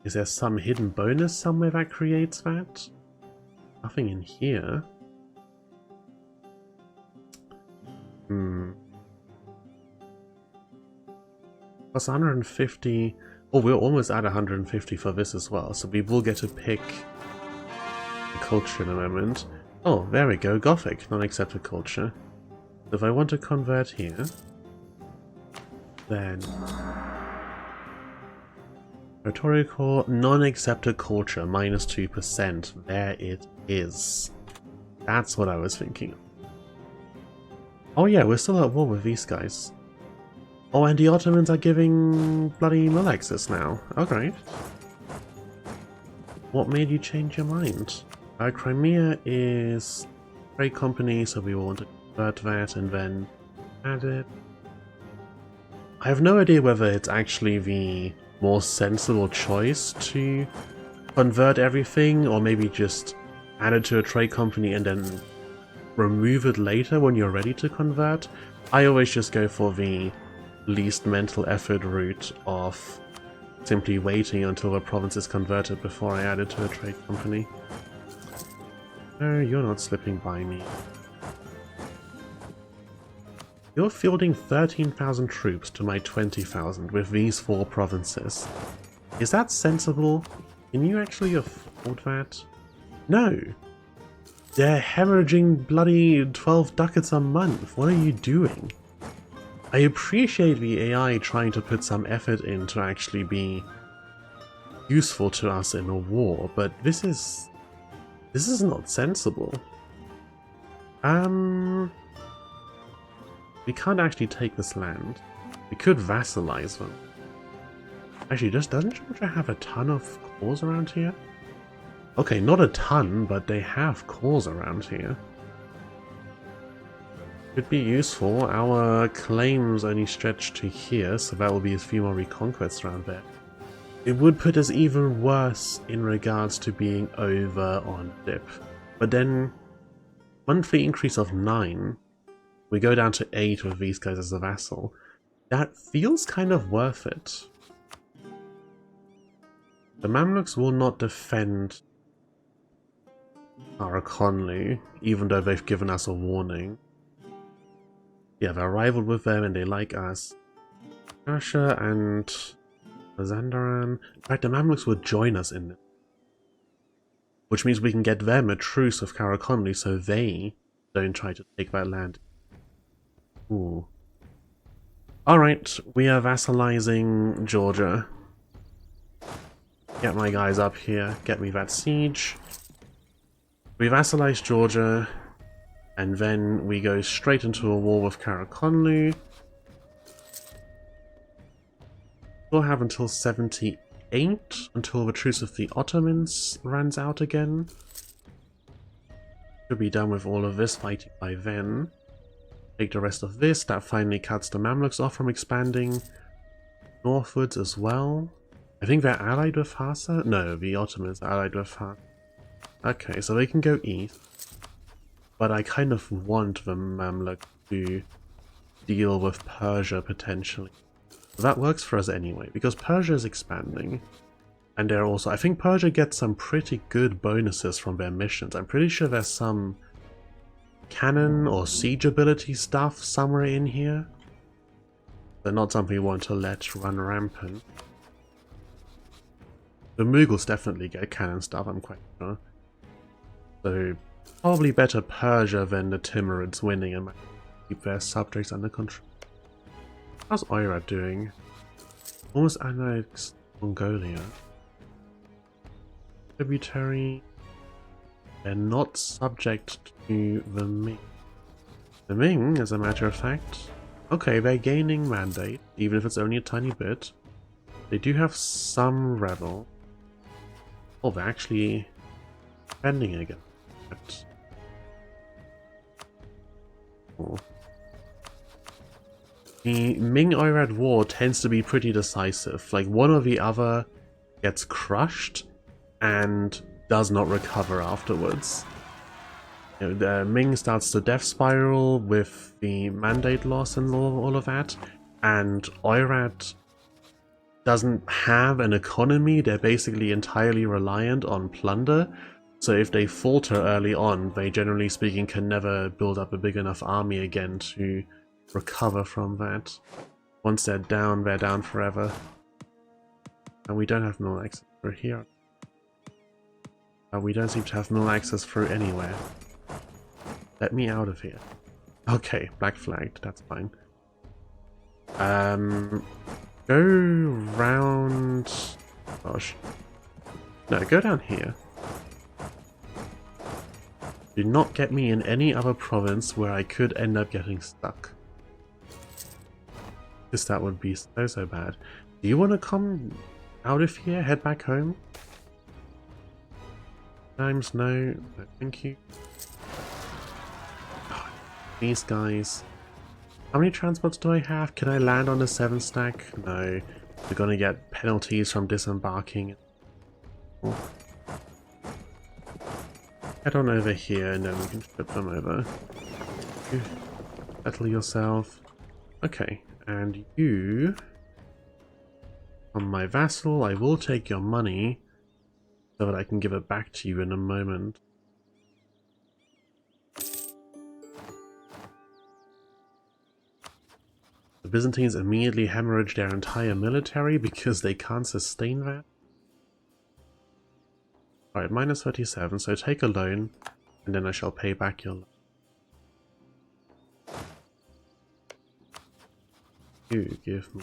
Is there some hidden bonus somewhere that creates that? Nothing in here. Plus 150. Oh, we're almost at 150 for this as well, so we will get to pick a culture in a moment. Oh, there we go, Gothic, non-accepted culture. So if I want to convert here, then rhetorical non-accepted culture -2%. There it is. That's what I was thinking. Oh yeah, we're still at war with these guys. Oh, and the Ottomans are giving bloody Mulexes now. Okay. What made you change your mind? Crimea is a trade company, so we want to convert that and then add it. I have no idea whether it's actually the more sensible choice to convert everything, or maybe just add it to a trade company and then remove it later when you're ready to convert. I always just go for the least mental effort route of simply waiting until the province is converted before I add it to a trade company. No, you're not slipping by me. You're fielding 13,000 troops to my 20,000 with these 4 provinces. Is that sensible? Can you actually afford that? No! They're hemorrhaging bloody 12 ducats a month. What are you doing? I appreciate the AI trying to put some effort in to actually be useful to us in a war, but this is not sensible. We can't actually take this land. We could vassalize them. Actually, doesn't Georgia have a ton of cores around here? Okay, not a ton, but they have cores around here. Could be useful. Our claims only stretch to here, so that will be a few more reconquests around there. It would put us even worse in regards to being over on dip. But then, monthly increase of 9, we go down to 8 with these guys as a vassal. That feels kind of worth it. The Mamluks will not defend Karakonlu, even though they've given us a warning. Yeah, they're rivaled with them and they like us. Persia and Mazandaran. In fact, the Mamluks would join us in it. Which means we can get them a truce with Karakonlu so they don't try to take that land. Ooh. Alright, we are vassalizing Georgia. Get my guys up here, get me that siege. We vassalize Georgia, and then we go straight into a war with Karakonlu. We'll have until 78 8 until the truce of the Ottomans runs out again. Should be done with all of this fighting by then. Take the rest of this, that finally cuts the Mamluks off from expanding northwards as well. I think they're allied with Hassa? No, the Ottomans are allied with Hassa. Okay, so they can go east. But I kind of want the Mamluk to deal with Persia potentially. That works for us anyway, because Persia is expanding. And they're also, I think Persia gets some pretty good bonuses from their missions. I'm pretty sure there's some cannon or siege ability stuff somewhere in here. They're not something we want to let run rampant. The Mughals definitely get cannon stuff, I'm quite sure. So, probably better Persia than the Timurids winning and keep their subjects under control. How's Oirat doing? Almost annexed Mongolia. Tributary. They're not subject to the Ming. The Ming, as a matter of fact. Okay, they're gaining mandate, even if it's only a tiny bit. They do have some rebel. Oh, they're actually defending again. Oh. The Ming-Oirat war tends to be pretty decisive. Like, one or the other gets crushed and does not recover afterwards. You know, the Ming starts the death spiral with the mandate loss and all of that, and Oirat doesn't have an economy. They're basically entirely reliant on plunder, so if they falter early on, they generally speaking can never build up a big enough army again to recover from that. Once they're down forever. And we don't have mill access through here. We don't seem to have mill access through anywhere. Let me out of here. Okay, black flagged, that's fine. Go round... Gosh. No, go down here. Do not get me in any other province where I could end up getting stuck. Because that would be so bad. Do you want to come out of here? Head back home? Times no. No, thank you. Oh, these guys. How many transports do I have? Can I land on a 7 stack? No. We're gonna get penalties from disembarking. Oh. Head on over here and then we can flip them over. You settle yourself. Okay, and you... From my vassal, I will take your money so that I can give it back to you in a moment. The Byzantines immediately hemorrhage their entire military because they can't sustain that. Alright, minus 37, so take a loan, and then I shall pay back your loan. You give me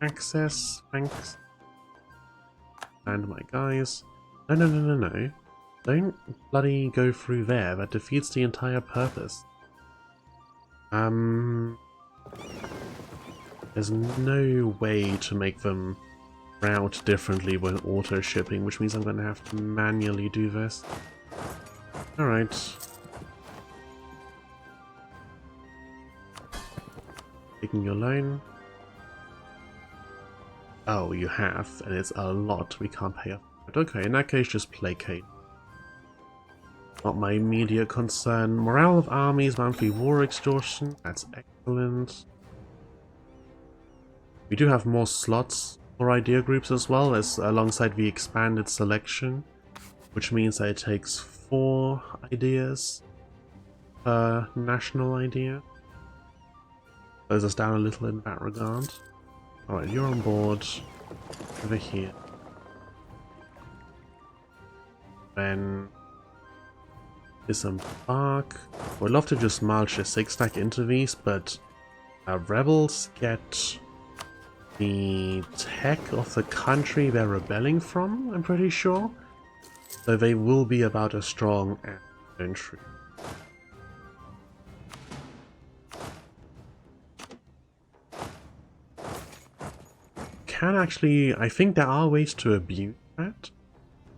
access, thanks. And my guys. No. Don't bloody go through there, that defeats the entire purpose. There's no way to make them route differently when auto shipping, which means I'm going to have to manually do this. Alright. Taking your loan. Oh, you have, and it's a lot. We can't pay off. Okay, in that case, just placate. Not my immediate concern. Morale of armies, monthly war extortion. That's excellent. We do have more slots for idea groups as well, as alongside the expanded selection, which means that it takes 4 ideas per national idea. Slows us down a little in that regard. Alright, you're on board over here. Then disembark. We'd love to just march a 6-stack into these, but rebels get the tech of the country they're rebelling from, I'm pretty sure. So they will be about as strong as their own troops. can actually, I think there are ways to abuse that.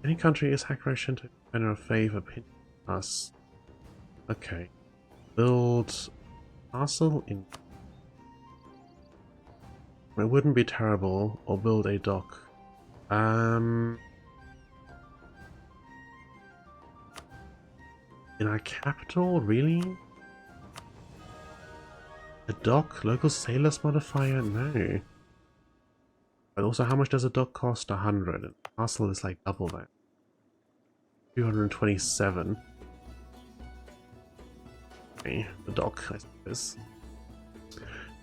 Any country is hack Russian to general favor opinion us. Okay. Build castle in. It wouldn't be terrible, or build a dock. In our capital, really? A dock? Local sailors modifier? No. But also, how much does a dock cost? 100. And castle is like double that. 227. Okay, the dock, I suppose.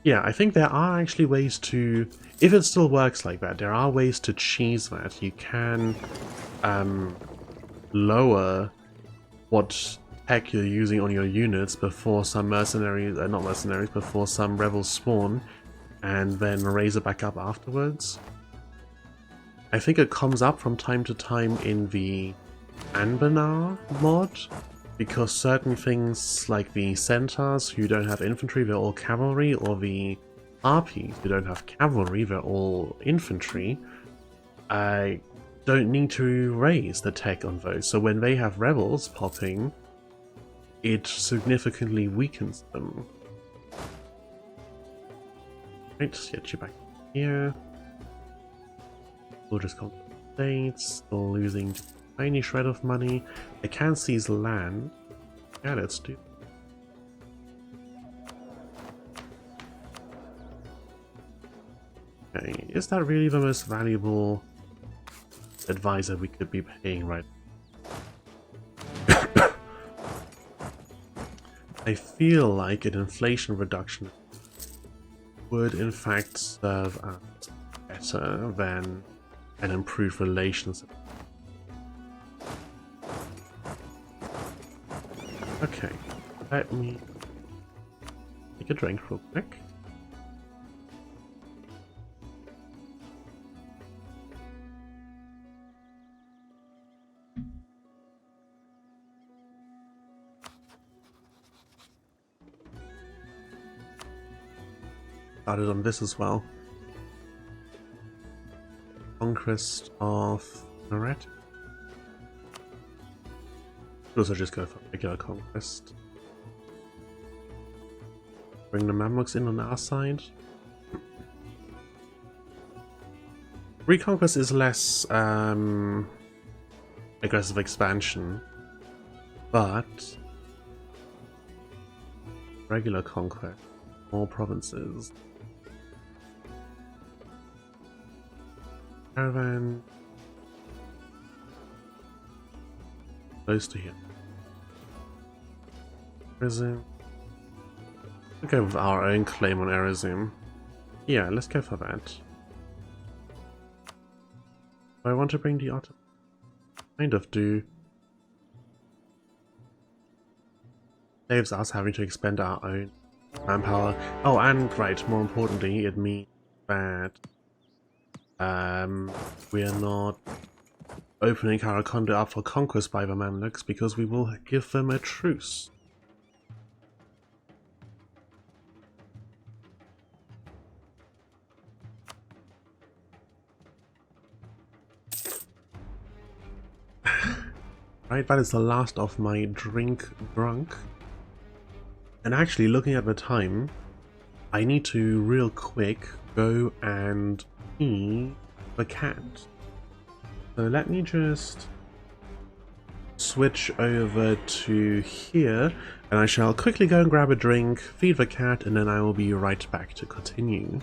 Yeah, I think there are actually ways to, if it still works like that, there are ways to cheese that. You can lower what tech you're using on your units before some mercenaries, not mercenaries, before some rebels spawn, and then raise it back up afterwards. I think it comes up from time to time in the Anbanar mod, because certain things like the centaurs who don't have infantry, they're all cavalry, or the harpies who don't have cavalry, they're all infantry, I don't need to raise the tech on those. So when they have rebels popping, it significantly weakens them. Right, let's get you back here. We'll just compensate, still losing a tiny shred of money. I can seize land. Yeah, let's do. Okay, is that really the most valuable advisor we could be paying right now? I feel like an inflation reduction would in fact serve us better than an improved relationship. Okay, let me take a drink real quick. Started on this as well. Conquest of Moret. Could also just go for regular conquest. Bring the Mamluks in on our side. Reconquest is less aggressive expansion, but regular conquest, more provinces. Caravan close to here. Erazim. We'll go with our own claim on Erazim. Yeah, let's go for that. Do I want to bring the Ottoman? Kind of do. Saves us having to expend our own manpower. Oh, and right, more importantly, it means that we are not opening Karakondo up for conquest by the Mamluks because we will give them a truce. Right, that is the last of my drink drunk. And actually, looking at the time, I need to real quick go and feed the cat. So let me just switch over to here, and I shall quickly go and grab a drink, feed the cat, and then I will be right back to continue.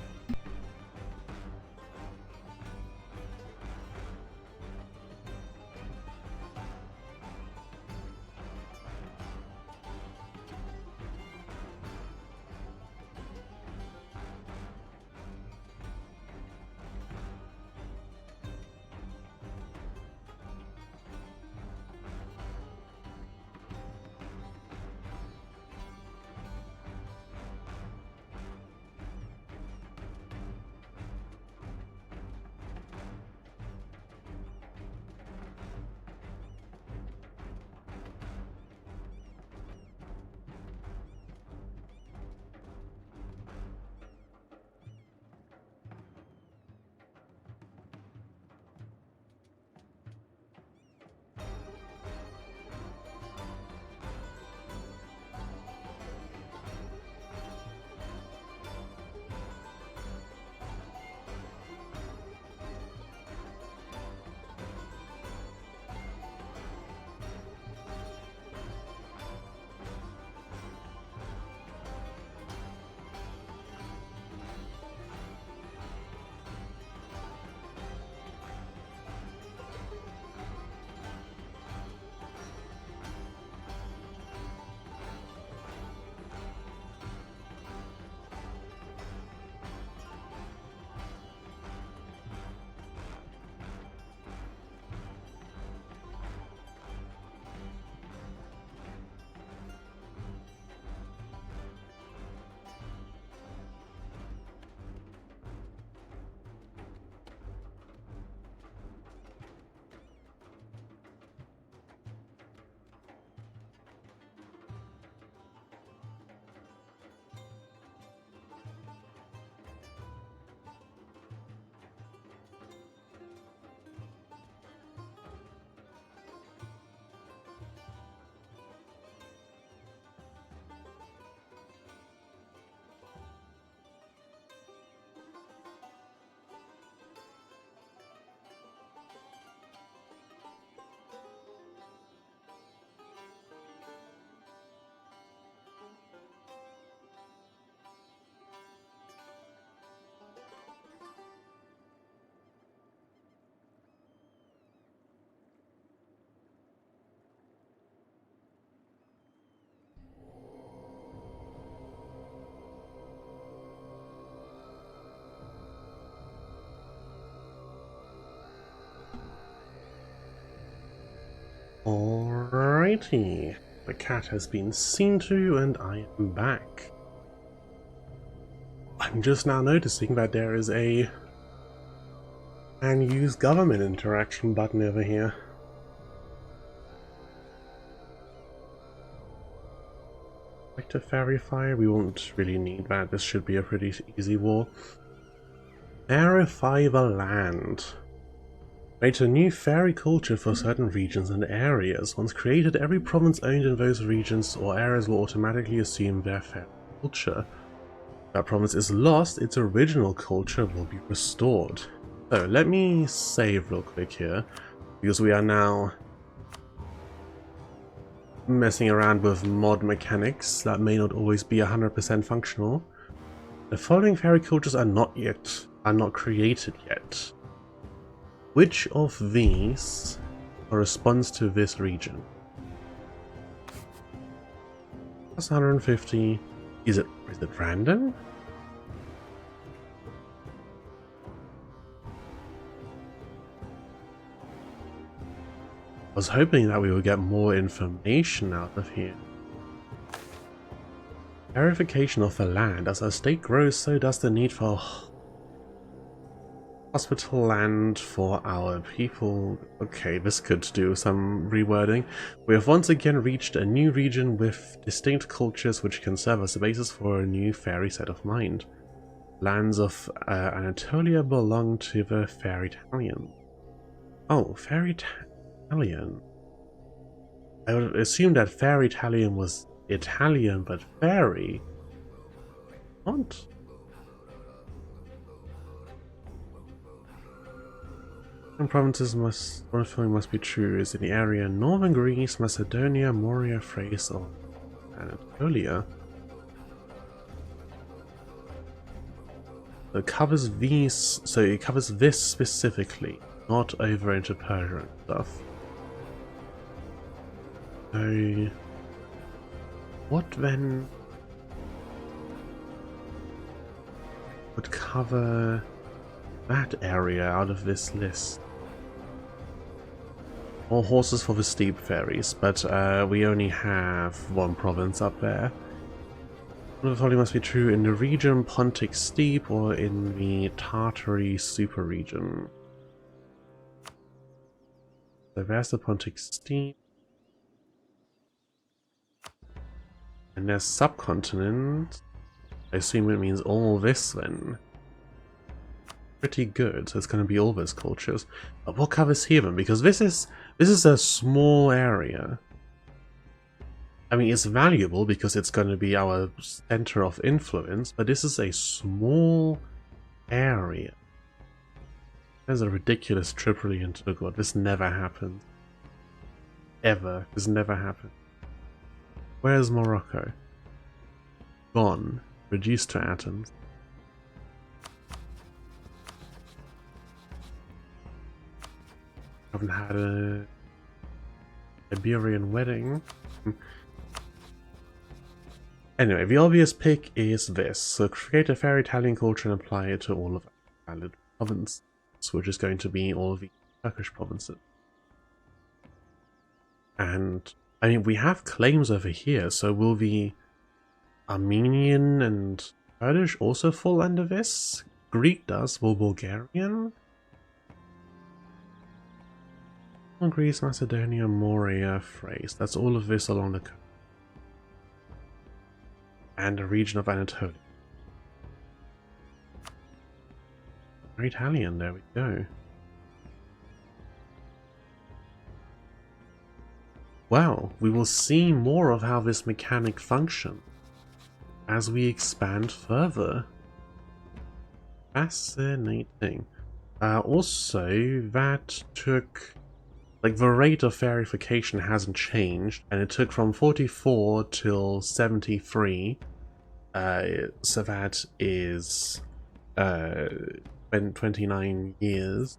Alrighty, the cat has been seen to and I am back. I'm just now noticing that there is a use government interaction button over here. Like to verify, we won't really need that, this should be a pretty easy war. Verify the land. Create a new fairy culture for certain regions and areas. Once created, every province owned in those regions or areas will automatically assume their fairy culture. If that province is lost, its original culture will be restored. So let me save real quick here, because we are now messing around with mod mechanics that may not always be 100% functional. The following fairy cultures are not created yet. Which of these corresponds to this region? Plus 150. Is it random? I was hoping that we would get more information out of here. Verification of the land. As our state grows, so does the need for hospital land for our people. Okay, this could do some rewording. We have once again reached a new region with distinct cultures which can serve as the basis for a new fairy set of mind. Lands of Anatolia belong to the Fairy Italian. Oh, Fairy Italian. I would assume that Fairy Italian was Italian, but fairy? What? Provinces must be true is in the area Northern Greece, Macedonia, Morea, Thrace, or Anatolia. So it covers these, so it covers this specifically, not over into Persia and stuff. So what then would cover that area out of this list? More horses for the steep ferries, but we only have one province up there. The following must be true in the region Pontic Steep or in the Tartary super region. So there's the Pontic Steep. And there's subcontinent. I assume it means all this then. Pretty good, so it's going to be all those cultures. But what covers here then? Because this is a small area. I mean, it's valuable because it's going to be our center of influence, but this is a small area. There's a ridiculous tripoli into the god. This never happened. Ever. This never happened. Where's Morocco? Gone. Reduced to atoms. Haven't had a Iberian wedding. Anyway, the obvious pick is this. So create a fairy Italian culture and apply it to all of our valid provinces, which is going to be all of the Turkish provinces. And I mean, we have claims over here, so will the Armenian and Kurdish also fall under this? Greek does. Will Bulgarian? Greece, Macedonia, Morea, Thrace. That's all of this along the coast. And a region of Anatolia. Italian, there we go. Well, we will see more of how this mechanic functions as we expand further. Fascinating. Also, that took... like, the rate of verification hasn't changed, and it took from 44 till 73, so that is 29 years.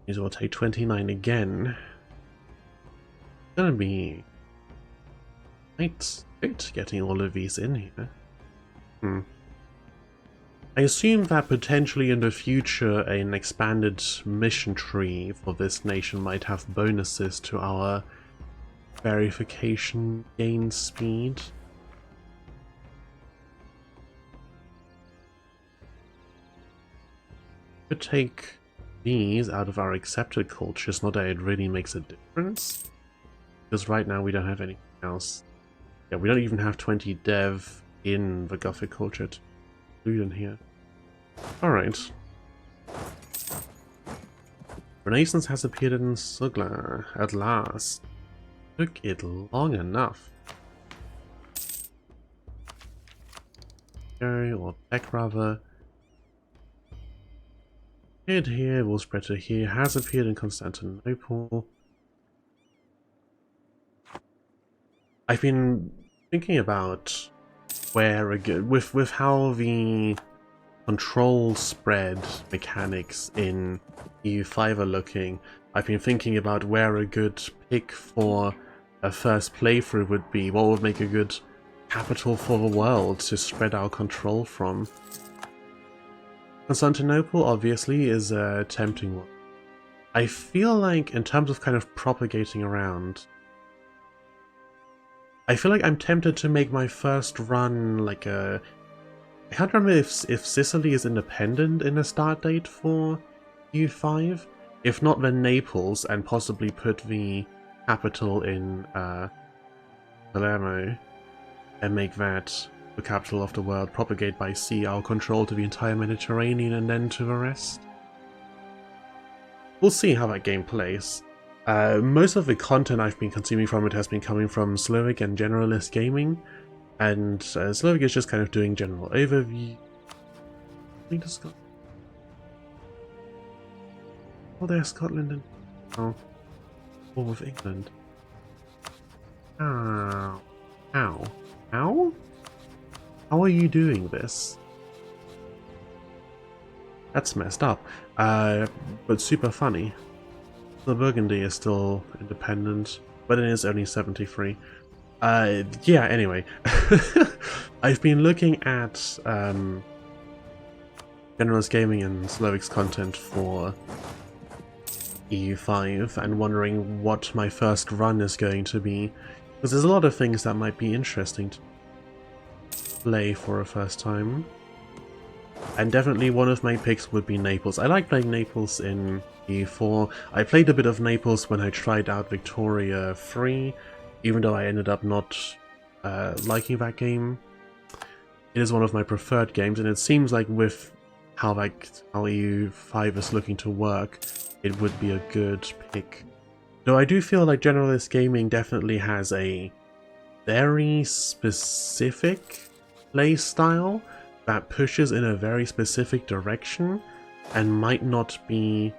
It will take 29 again. It's gonna be quite good getting all of these in here. I assume that potentially in the future an expanded mission tree for this nation might have bonuses to our verification gain speed. Could take these out of our accepted cultures, not that it really makes a difference. Because right now we don't have anything else. Yeah, we don't even have 20 dev in the Gothic culture to include in here. Alright. Renaissance has appeared in Sugla at last. Took it long enough. Or tech rather. Appeared here, will spread to here, has appeared in Constantinople. I've been thinking about where again with how the control spread mechanics in EU5 are looking. I've been thinking about where a good pick for a first playthrough would be. What would make a good capital for the world to spread our control from? Constantinople obviously is a tempting one. I feel like in terms of kind of propagating around, I feel like I'm tempted to make my first run like a... I can't remember if Sicily is independent in the start date for EU5. If not, then Naples, and possibly put the capital in Palermo and make that the capital of the world, propagate by sea our control to the entire Mediterranean and then to the rest. We'll see how that game plays. Most of the content I've been consuming from it has been coming from Slovak and Generalist Gaming, and Slovak is just kind of doing general overview. Oh, there's Scotland and all with England. Ow. Ow. Ow? How are you doing this? That's messed up. But super funny. The Burgundy is still independent, but it is only 73. Yeah, anyway. I've been looking at Generalist Gaming and Slovak's content for EU5 and wondering what my first run is going to be. Because there's a lot of things that might be interesting to play for a first time. And definitely one of my picks would be Naples. I like playing Naples in EU4. I played a bit of Naples when I tried out Victoria 3, even though I ended up not liking that game. It is one of my preferred games, and it seems like with how EU5 is looking to work, it would be a good pick. Though I do feel like Generalist Gaming definitely has a very specific play style that pushes in a very specific direction and might not be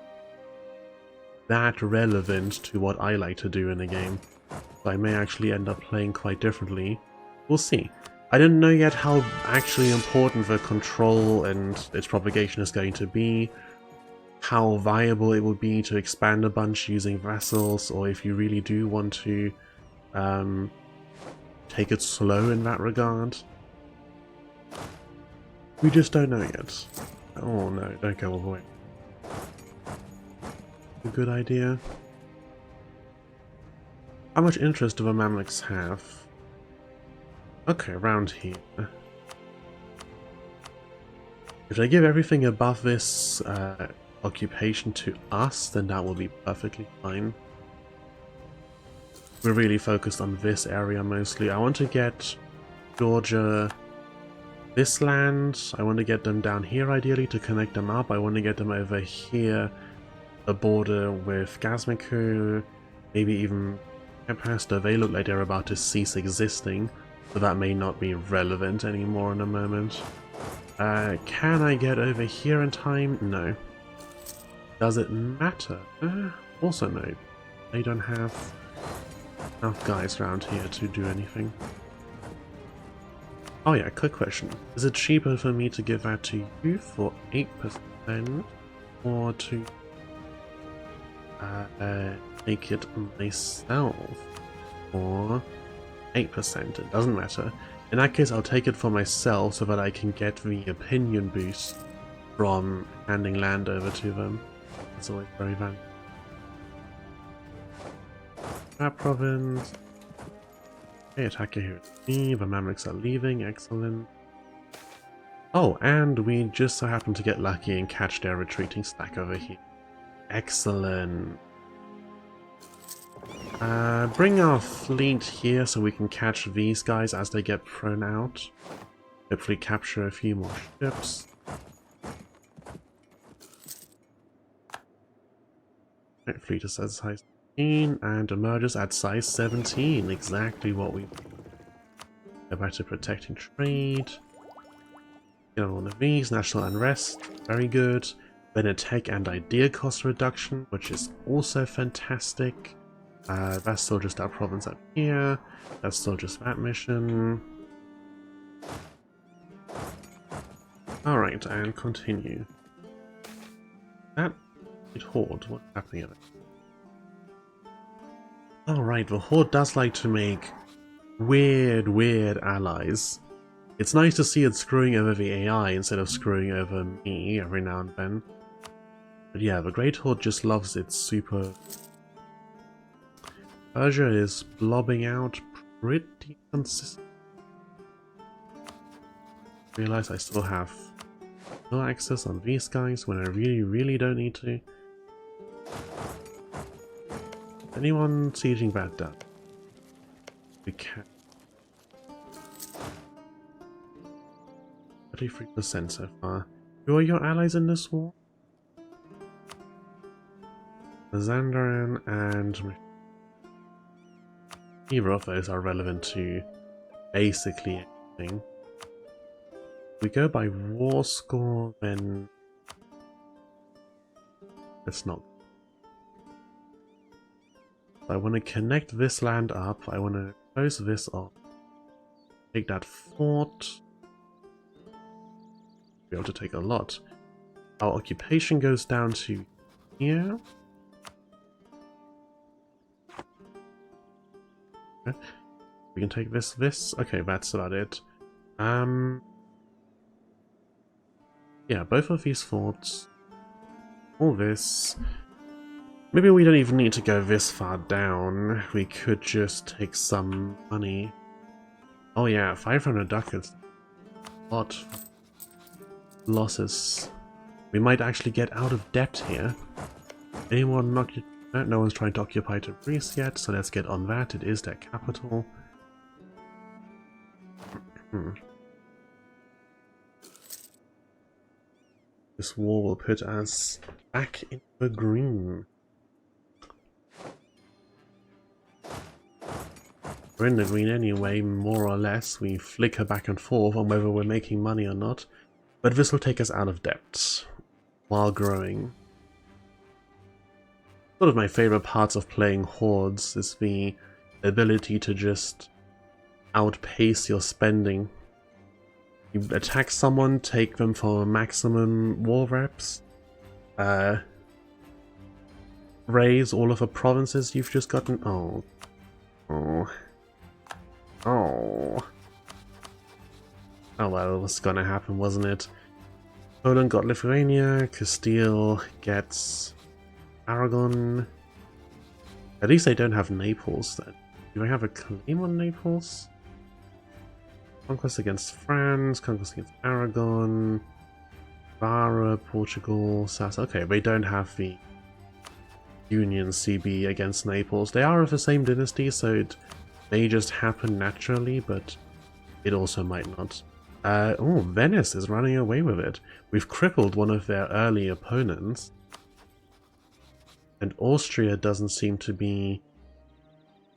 that relevant to what I like to do in a game. So I may actually end up playing quite differently. We'll see. I don't know yet how actually important the control and its propagation is going to be, how viable it will be to expand a bunch using vassals, or if you really do want to take it slow in that regard. We just don't know yet. Oh no, don't go all the way. A good idea. How much interest do the Mamluks have? Okay, around here. If they give everything above this occupation to us, then that will be perfectly fine. We're really focused on this area mostly. I want to get Georgia this land. I want to get them down here ideally to connect them up. I want to get them over here, a border with Gazmiku, maybe even Pasta. They look like they're about to cease existing, so that may not be relevant anymore in a moment. Can I get over here in time? No. Does it matter? Also no. They don't have enough guys around here to do anything. Oh yeah, quick question. Is it cheaper for me to give that to you for 8% or to make it myself for 8%? It doesn't matter. In that case, I'll take it for myself so that I can get the opinion boost from handing land over to them. That's always very valuable. That province. Okay, attacker here is me. The Mamluks are leaving. Excellent. Oh, and we just so happen to get lucky and catch their retreating stack over here. Excellent. Bring our fleet here so we can catch these guys as they get thrown out. Hopefully capture a few more ships. Right, fleet is at size 15 and emerges at size 17. Exactly what we go back to protecting trade. Get on one of these. National unrest. Very good. Then a tech and idea cost reduction, which is also fantastic. That's still just our province up here. That's still just that mission. Alright, and continue. That Horde, what's happening of it? Alright, the Horde does like to make weird allies. It's nice to see it screwing over the AI instead of screwing over me every now and then. But yeah, the Great Horde just loves its super... Persia is blobbing out pretty consistent. Realize I still have no access on these guys when I really don't need to. Anyone sieging that done? We can. 33% so far. Who are your allies in this war? Mazandaran and... Neither of those are relevant to basically anything. If we go by war score, then it's not. I want to connect this land up. I want to close this off. Take that fort. Be able to take a lot. Our occupation goes down to here. Okay. We can take this. Okay, that's about it. Yeah, both of these forts. All this. Maybe we don't even need to go this far down. We could just take some money. Oh yeah, 500 ducats. A lot. Losses. We might actually get out of debt here. Anyone not... No one's trying to occupy Greece yet, so let's get on that. It is their capital. This war will put us back in the green. We're in the green anyway, more or less. We flicker back and forth on whether we're making money or not. But this will take us out of debt while growing. One of my favorite parts of playing Hordes is the ability to just outpace your spending. You attack someone, take them for maximum war reps, raise all of the provinces you've just gotten. Oh. Oh well, it was gonna happen, wasn't it? Poland got Lithuania, Castile gets Aragon. At least they don't have Naples then. Do I have a claim on Naples? Conquest against France, conquest against Aragon, Vara, Portugal, Sass. Okay, they don't have the Union CB against Naples. They are of the same dynasty, so it may just happen naturally, but it also might not. Oh, Venice is running away with it. We've crippled one of their early opponents. And Austria doesn't seem to be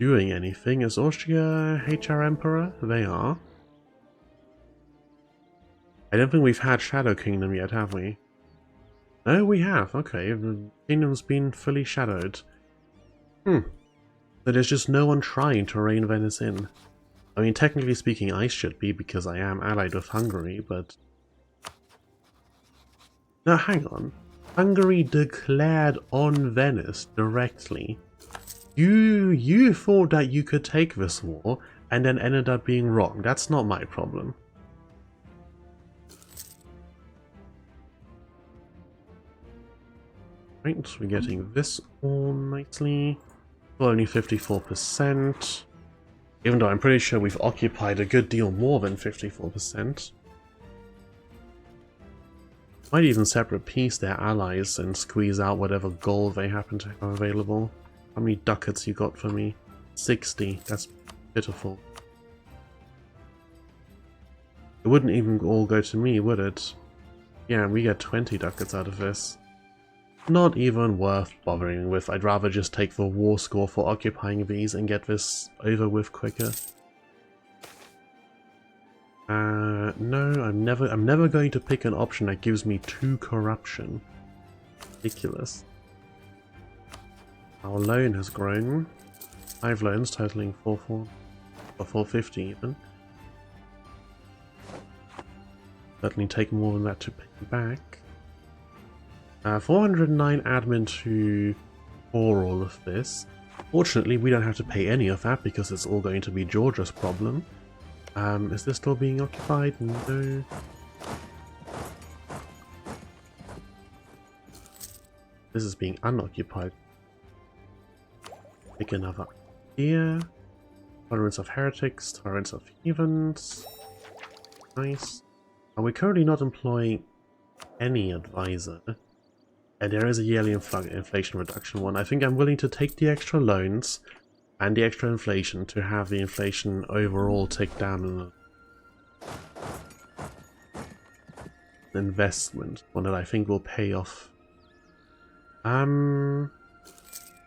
doing anything. Is Austria HR Emperor? They are. I don't think we've had Shadow Kingdom yet, have we? No, we have. Okay, the kingdom's been fully shadowed. So there's just no one trying to rein Venice in. I mean, technically speaking, I should be because I am allied with Hungary, but... No, hang on. Hungary declared on Venice directly. You thought that you could take this war, and then ended up being wrong. That's not my problem. Right, we're getting this all nicely. Well, only 54%. Even though I'm pretty sure we've occupied a good deal more than 54%. Might even separate piece their allies and squeeze out whatever gold they happen to have available. How many ducats you got for me? 60. That's pitiful. It wouldn't even all go to me, would it? Yeah, we get 20 ducats out of this. Not even worth bothering with. I'd rather just take the war score for occupying these and get this over with quicker. No, I'm never going to pick an option that gives me 2 corruption. Ridiculous. Our loan has grown. 5 loans totaling 450 even. Certainly take more than that to pay back. 409 admin for all of this. Fortunately, we don't have to pay any of that because it's all going to be Georgia's problem. Is this still being occupied? No. This is being unoccupied. Take another idea. Tolerance of heretics, tolerance of heathens. Nice. We're currently not employing any advisor. And there is a yearly inflation reduction one. I think I'm willing to take the extra loans and the extra inflation to have the inflation overall tick down in an investment, one that I think will pay off.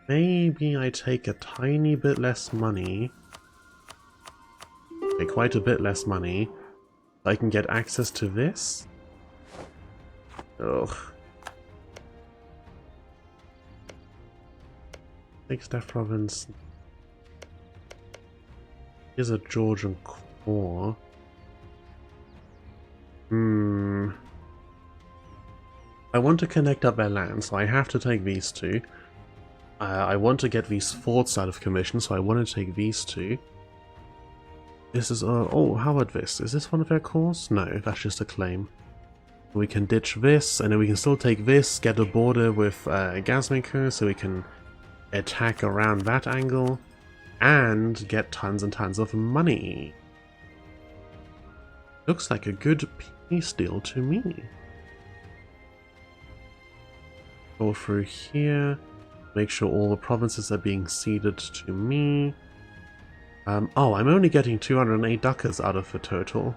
Maybe I take a tiny bit less money. Okay, quite a bit less money. I can get access to this. Ugh. Next Death Province. Here's a Georgian core. I want to connect up their land, so I have to take these two. I want to get these forts out of commission, so I want to take these two. This is oh, how about this? Is this one of their cores? No, that's just a claim. We can ditch this, and then we can still take this, get a border with a gasmaker, so we can attack around that angle, and get tons and tons of money. Looks like a good peace deal to me. Go through here, make sure all the provinces are being ceded to me. Oh, I'm only getting 208 ducats out of the total.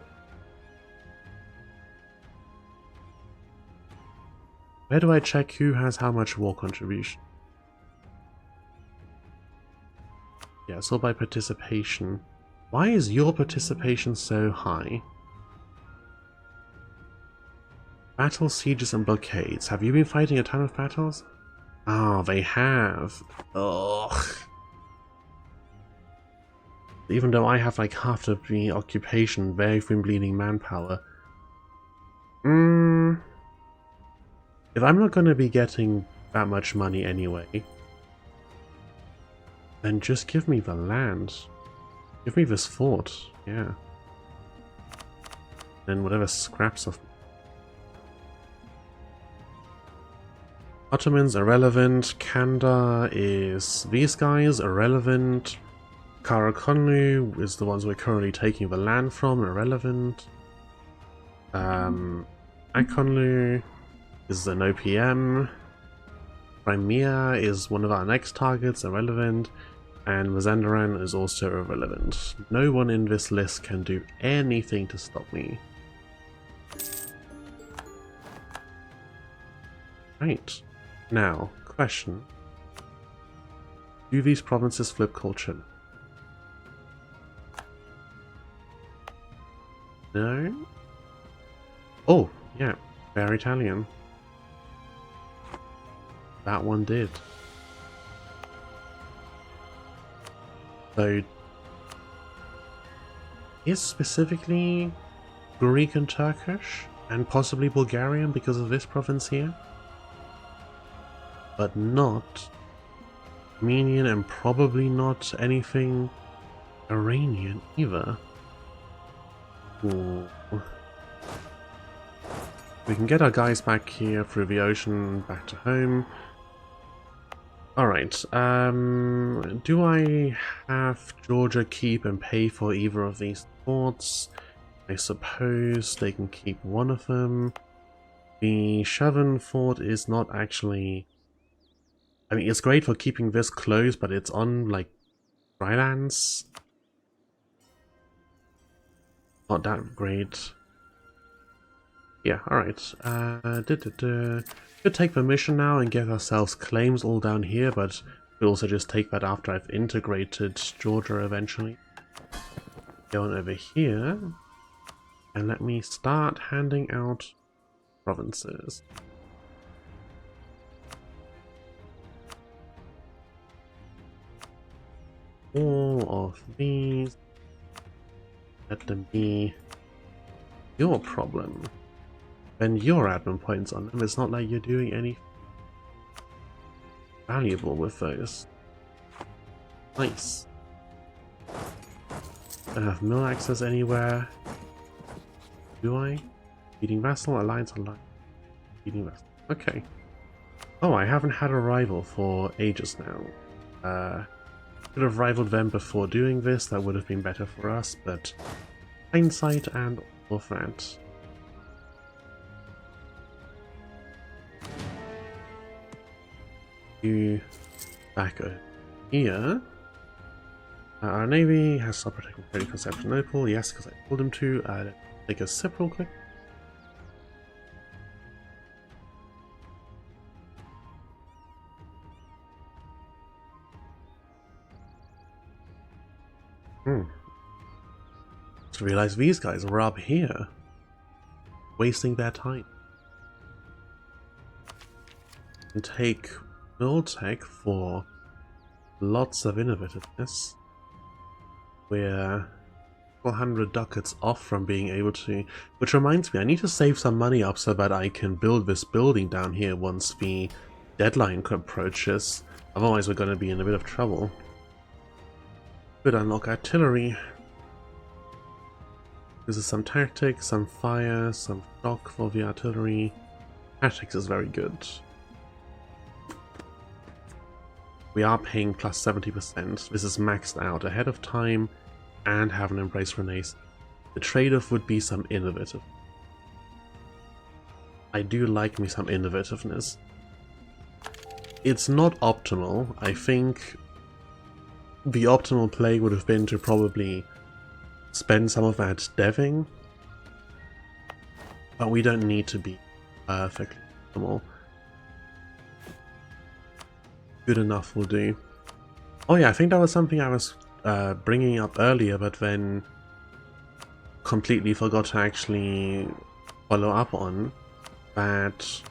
Where do I check who has how much war contribution? Yeah, so by participation. Why is your participation so high? Battles, sieges, and blockades. Have you been fighting a ton of battles? Oh, they have. Ugh. Even though I have like half the occupation, they've been bleeding manpower. If I'm not going to be getting that much money anyway, then just give me the land. Give me this fort, yeah. Then whatever scraps of... Ottomans, irrelevant. Kanda is these guys, irrelevant. Karakonlu is the ones we're currently taking the land from, irrelevant. Akonlu is an OPM. Crimea is one of our next targets, irrelevant. And Mazandaran is also irrelevant. No one in this list can do anything to stop me. Right. Now, question. Do these provinces flip culture? No? Oh, yeah. They're Italian. That one did. So, is specifically Greek and Turkish, and possibly Bulgarian because of this province here, but not Armenian, and probably not anything Iranian either. Ooh. We can get our guys back here through the ocean, back to home. Alright, do I have Georgia keep and pay for either of these forts? I suppose they can keep one of them. The Chauvin fort is not actually... I mean, it's great for keeping this close, but it's on, like, dry lands. Not that great. Yeah, alright. Could take permission now and get ourselves claims all down here, but we'll also just take that after I've integrated Georgia eventually. Go on over here, and let me start handing out provinces. All of these, let them be your problem. Spend your admin points on them. It's not like you're doing any valuable with those. Nice. Don't have mill access anywhere. Do I? Feeding vassal, alliance, alliance. Feeding vassal. Okay. Oh, I haven't had a rival for ages now. Could have rivaled them before doing this. That would have been better for us, but hindsight and all of that. You back over here. Our navy has stop protecting Constantinople. Yes, because I told him to. Take a sip real quick. Just realized these guys were up here, wasting their time. And take Miltech for lots of innovativeness. We're 400 ducats off from being able to, which reminds me, I need to save some money up so that I can build this building down here once the deadline approaches. Otherwise we're going to be in a bit of trouble. Could unlock artillery. This is some tactics, some fire, some shock for the artillery. Tactics is very good. We are paying plus 70%. This is maxed out ahead of time and have an embrace Renaissance. The trade-off would be some innovative. I do like me some innovativeness. It's not optimal. I think the optimal play would have been to probably spend some of that deving, but we don't need to be perfectly optimal. Good enough will do. Oh yeah, I think that was something I was bringing up earlier, but then completely forgot to actually follow up on. That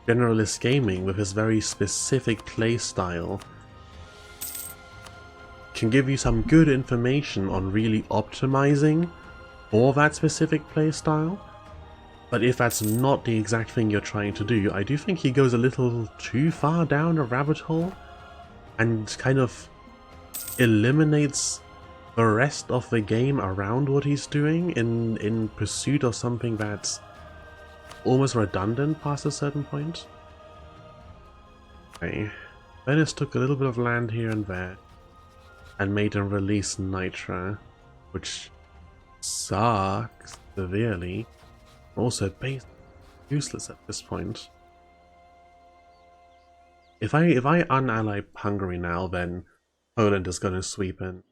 Generalist Gaming, with his very specific playstyle, can give you some good information on really optimizing for that specific playstyle. But if that's not the exact thing you're trying to do, I do think he goes a little too far down a rabbit hole and kind of eliminates the rest of the game around what he's doing in pursuit of something that's almost redundant past a certain point. Okay, Venice took a little bit of land here and there and made him release Nitra, which sucks severely. Also basically useless at this point. If I unally Hungary now, then Poland is gonna sweep in.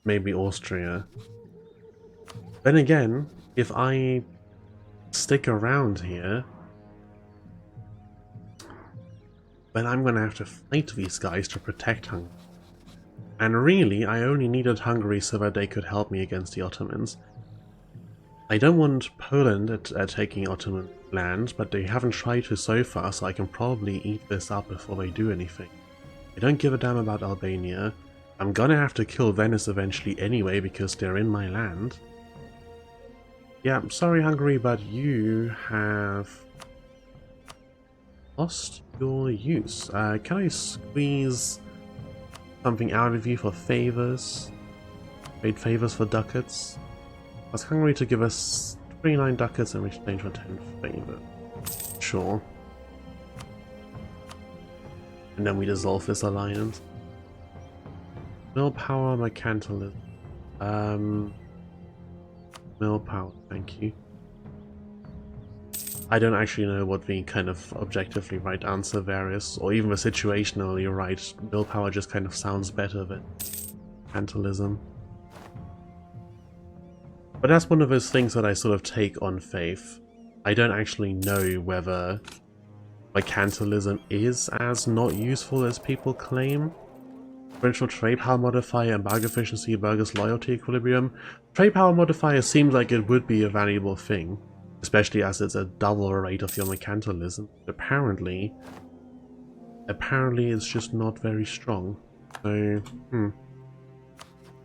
Maybe Austria. Then again, if I stick around here, then I'm gonna have to fight these guys to protect Hungary. And really, I only needed Hungary so that they could help me against the Ottomans. I don't want Poland at taking Ottoman land, but they haven't tried to so far, so I can probably eat this up before they do anything. I don't give a damn about Albania. I'm gonna have to kill Venice eventually anyway because they're in my land. Yeah, I'm sorry Hungary, but you have lost your use. Can I squeeze something out of you for favors? Trade favors for ducats. Ask Hungary to give us 29 ducats in exchange for 10 favor. Sure. And then we dissolve this alliance. Millpower, mercantilism. Millpower, thank you. I don't actually know what the kind of objectively right answer there is, or even the situationally right. Willpower just kind of sounds better than mercantilism. But that's one of those things that I sort of take on faith. I don't actually know whether mercantilism is as not useful as people claim. Differential trade power modifier, embargo efficiency, burgers loyalty equilibrium. Trade power modifier seems like it would be a valuable thing, especially as it's a double rate of your mercantilism. Apparently it's just not very strong. So,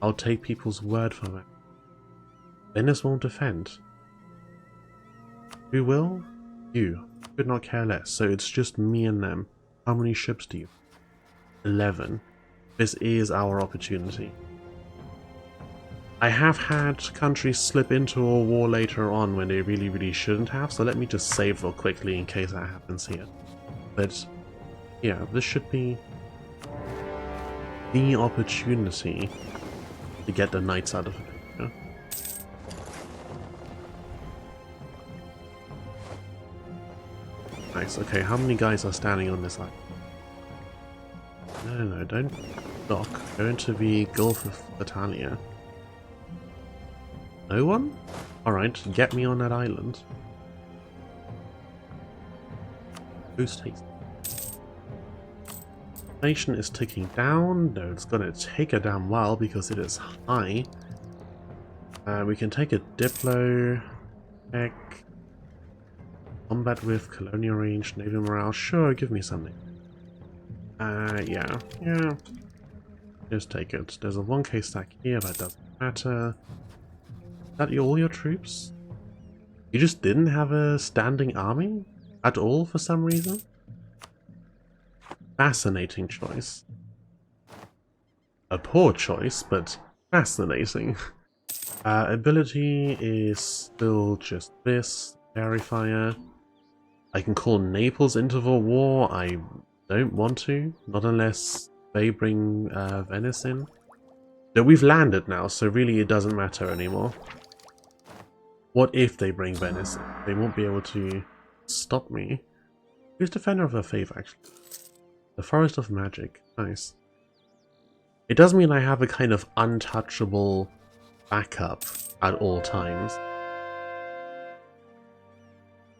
I'll take people's word for that. Venice won't defend. Who will? You. Could not care less. So it's just me and them. How many ships do you? 11. This is our opportunity. I have had countries slip into a war later on when they really shouldn't have, so let me just save real quickly in case that happens here. But yeah, this should be the opportunity to get the knights out of the picture. Nice, okay, how many guys are standing on this island? No, don't dock. Go into the Gulf of Italia. No one? Alright, get me on that island. Who's takes? Nation is ticking down. No, it's gonna take a damn while because it is high. We can take a Diplo. Check. Combat with, colonial range, naval morale. Sure, give me something. Yeah. Just take it. There's a 1k stack here, that doesn't matter. Is that all your troops? You just didn't have a standing army? At all, for some reason? Fascinating choice. A poor choice, but fascinating. Ability is still just this. Verifier. I can call Naples into the war. I don't want to. Not unless they bring Venice in. No, we've landed now, so really it doesn't matter anymore. What if they bring Venice in? They won't be able to stop me. Who's Defender of the Faith, actually? The Forest of Magic. Nice. It does mean I have a kind of untouchable backup at all times.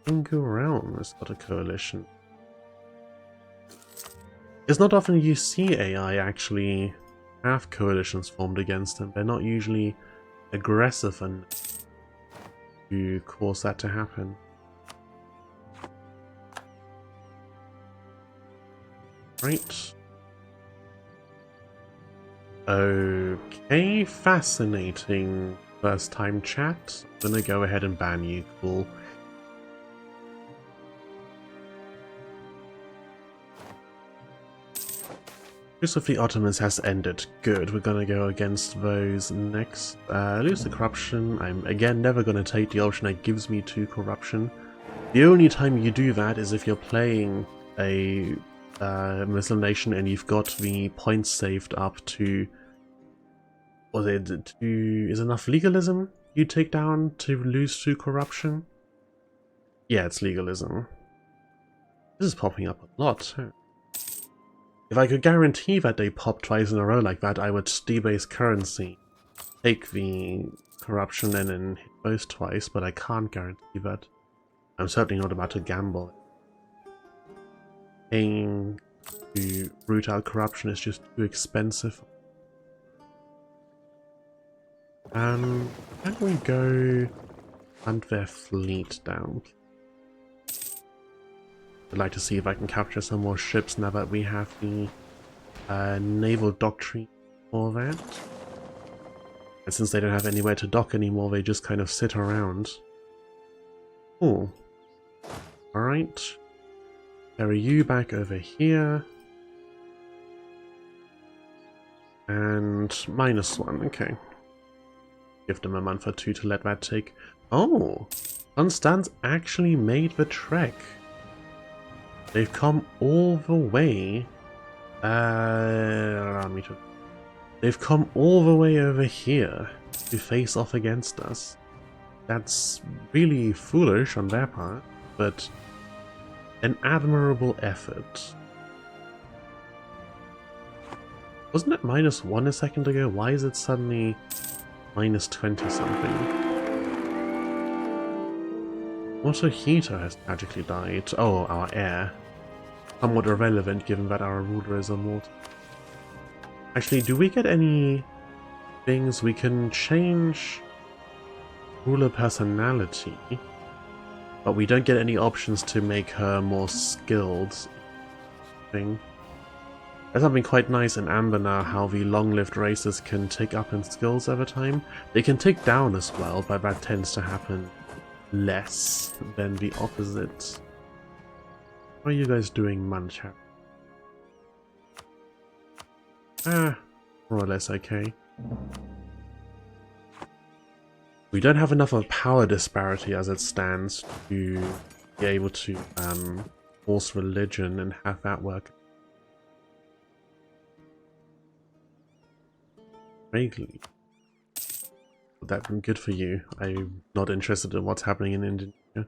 Ingu Realm has got a coalition. It's not often you see AI actually have coalitions formed against them. They're not usually aggressive enough to cause that to happen. Right. Okay, fascinating first time chat. I'm gonna go ahead and ban you, cool. Truce of the Ottomans has ended. Good, we're gonna go against those next. Lose the corruption. I'm again never gonna take the option that gives me 2 corruption. The only time you do that is if you're playing a Muslim nation and you've got the points saved up to, was it to, is enough legalism you take down to lose 2 corruption? Yeah, it's legalism. This is popping up a lot. Huh? If I could guarantee that they pop twice in a row like that, I would debase currency, take the corruption and then hit both twice, but I can't guarantee that. I'm certainly not about to gamble. Paying to root out corruption is just too expensive. Can we go hunt their fleet down? I'd like to see if I can capture some more ships now that we have the naval doctrine for that. And since they don't have anywhere to dock anymore, they just kind of sit around. Cool. Alright. Carry you back over here. And -1, okay. give them a month or two to let that take. Oh, Constance actually made the trek. They've come all the way. Allow me to. They've come all the way over here to face off against us. That's really foolish on their part, but an admirable effort. Wasn't it -1 a second ago? Why is it suddenly -20 something? Water heater has tragically died. Oh, our air. Somewhat irrelevant given that our ruler is immortal. Actually, do we get any things we can change ruler personality, but we don't get any options to make her more skilled thing? There's something quite nice in Amber now, how the long-lived races can tick up in skills over time. They can tick down as well, but that tends to happen less than the opposite. What are you guys doing, Mancha? More or less okay. We don't have enough of power disparity as it stands to be able to force religion and have that work. Vaguely. Would that be good for you? I'm not interested in what's happening in Indonesia.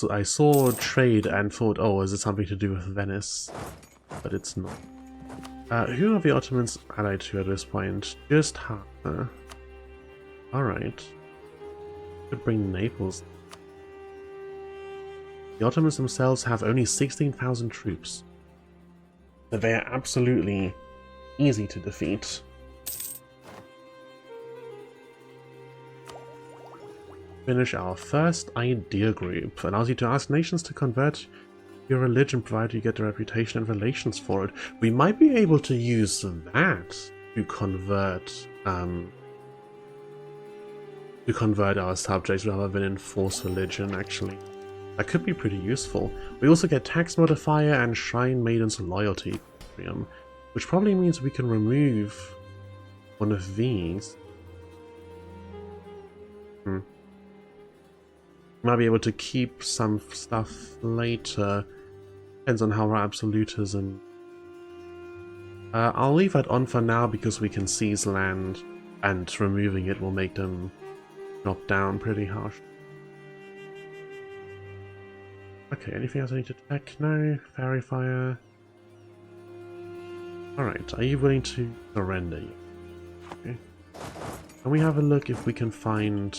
I saw trade and thought, oh, is it something to do with Venice? But it's not. Who are the Ottomans allied to at this point? Just Hana. Alright. Could bring Naples. The Ottomans themselves have only 16,000 troops. So they are absolutely easy to defeat. Finish our first idea group. Allows you to ask nations to convert your religion provided you get the reputation and relations for it. We might be able to use that to convert our subjects rather than enforce religion, actually. That could be pretty useful. We also get tax modifier and Shrine Maiden's loyalty, which probably means we can remove one of these. Might be able to keep some stuff later. Depends on how our absolutism. I'll leave that on for now because we can seize land, and removing it will make them drop down pretty harsh. Okay, anything else I need to check? No? Fairy fire. Alright, are you willing to surrender? Okay. Can we have a look if we can find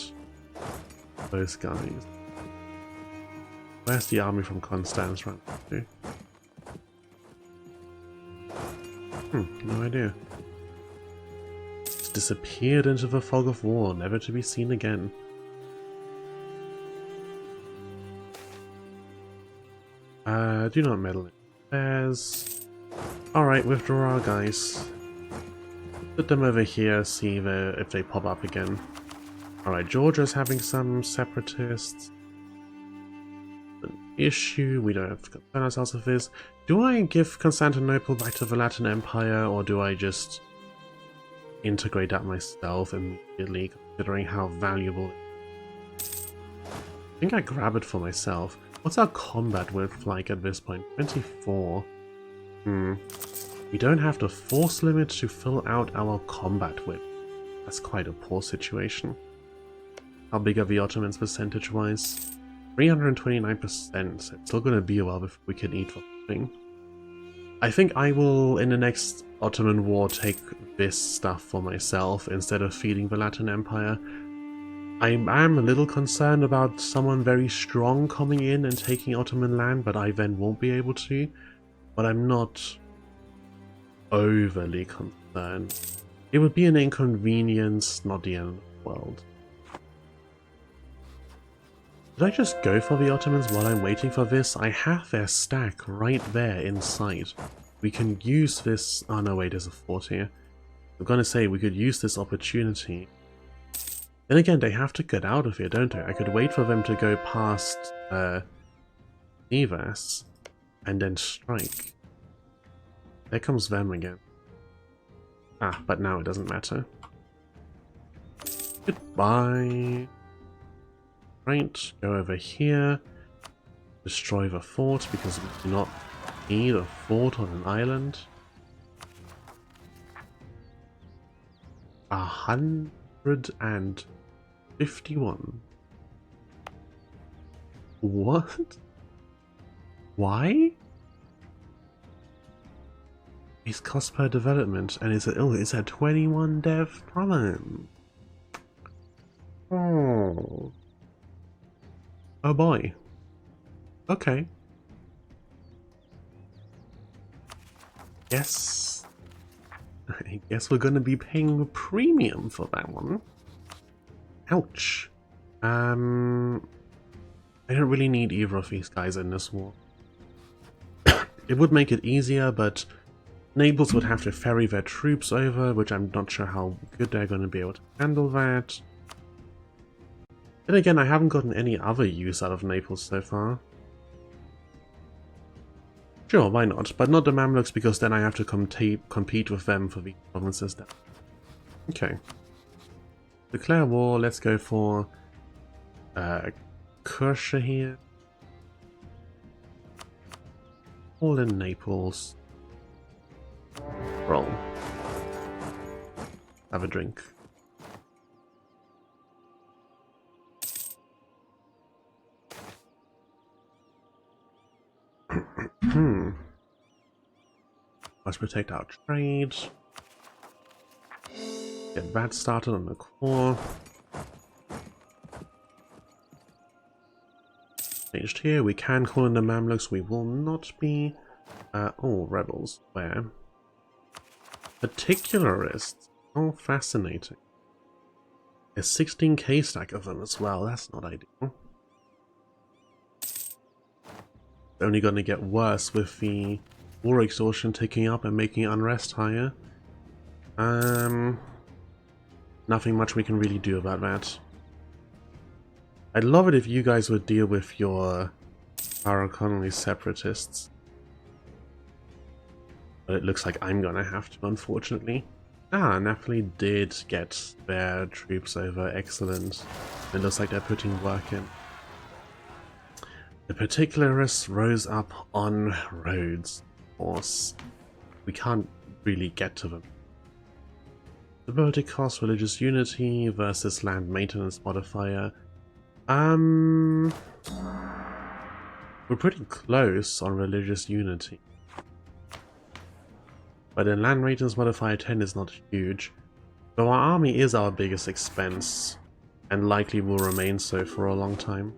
those guys? Where's the army from Constance run to? No idea. It's disappeared into the fog of war, never to be seen again. Do not meddle in affairs. Alright, withdraw our guys. Put them over here, see if they pop up again. Alright, Georgia's having some separatists. An issue, we don't have to concern ourselves with this. Do I give Constantinople back to the Latin Empire, or do I just integrate that myself immediately, considering how valuable it is? I think I grab it for myself. What's our combat width like at this point? 24. We don't have the force limit to fill out our combat width. That's quite a poor situation. How big are the Ottomans percentage-wise? 329%, so it's still going to be a while before we can eat for something. I think I will, in the next Ottoman war, take this stuff for myself instead of feeding the Latin Empire. I am a little concerned about someone very strong coming in and taking Ottoman land, but I then won't be able to. But I'm not overly concerned. It would be an inconvenience, not the end of the world. Did I just go for the Ottomans while I'm waiting for this? I have their stack right there in sight. We can use this... Oh no, wait, there's a fort here. I'm gonna say we could use this opportunity. Then again, they have to get out of here, don't they? I could wait for them to go past Nevas and then strike. There comes them again. Ah, but now it doesn't matter. Goodbye. Right, go over here. Destroy the fort because we do not need a fort on an island. 151. What? Why? It's cost per development, and it's a 21 dev problem. Oh. Oh boy. Okay. Yes. I guess we're gonna be paying a premium for that one. Ouch. I don't really need either of these guys in this war. It would make it easier, but Naples would have to ferry their troops over, which I'm not sure how good they're going to be able to handle that. Then again, I haven't gotten any other use out of Naples so far. Sure, why not? But not the Mamluks, because then I have to compete with them for the provinces then. Okay. Declare war, let's go for Kursha here. All in Naples. Roll. Have a drink. Let's protect our trade. Get that started on the core. Changed here. We can call in the Mamluks. We will not be. Oh, rebels. Where? Particularists. Oh, fascinating. A 16k stack of them as well. That's not ideal. Only going to get worse with the war exhaustion ticking up and making unrest higher. Nothing much we can really do about that. I'd love it if you guys would deal with your Arakonli separatists. But it looks like I'm gonna have to, unfortunately. Ah, Napoli did get their troops over. Excellent. It looks like they're putting work in. The particularists rose up on roads. Of course, we can't really get to them. Stability cost, religious unity versus land maintenance modifier. We're pretty close on religious unity. But in land maintenance modifier 10 is not huge. Though our army is our biggest expense, and likely will remain so for a long time.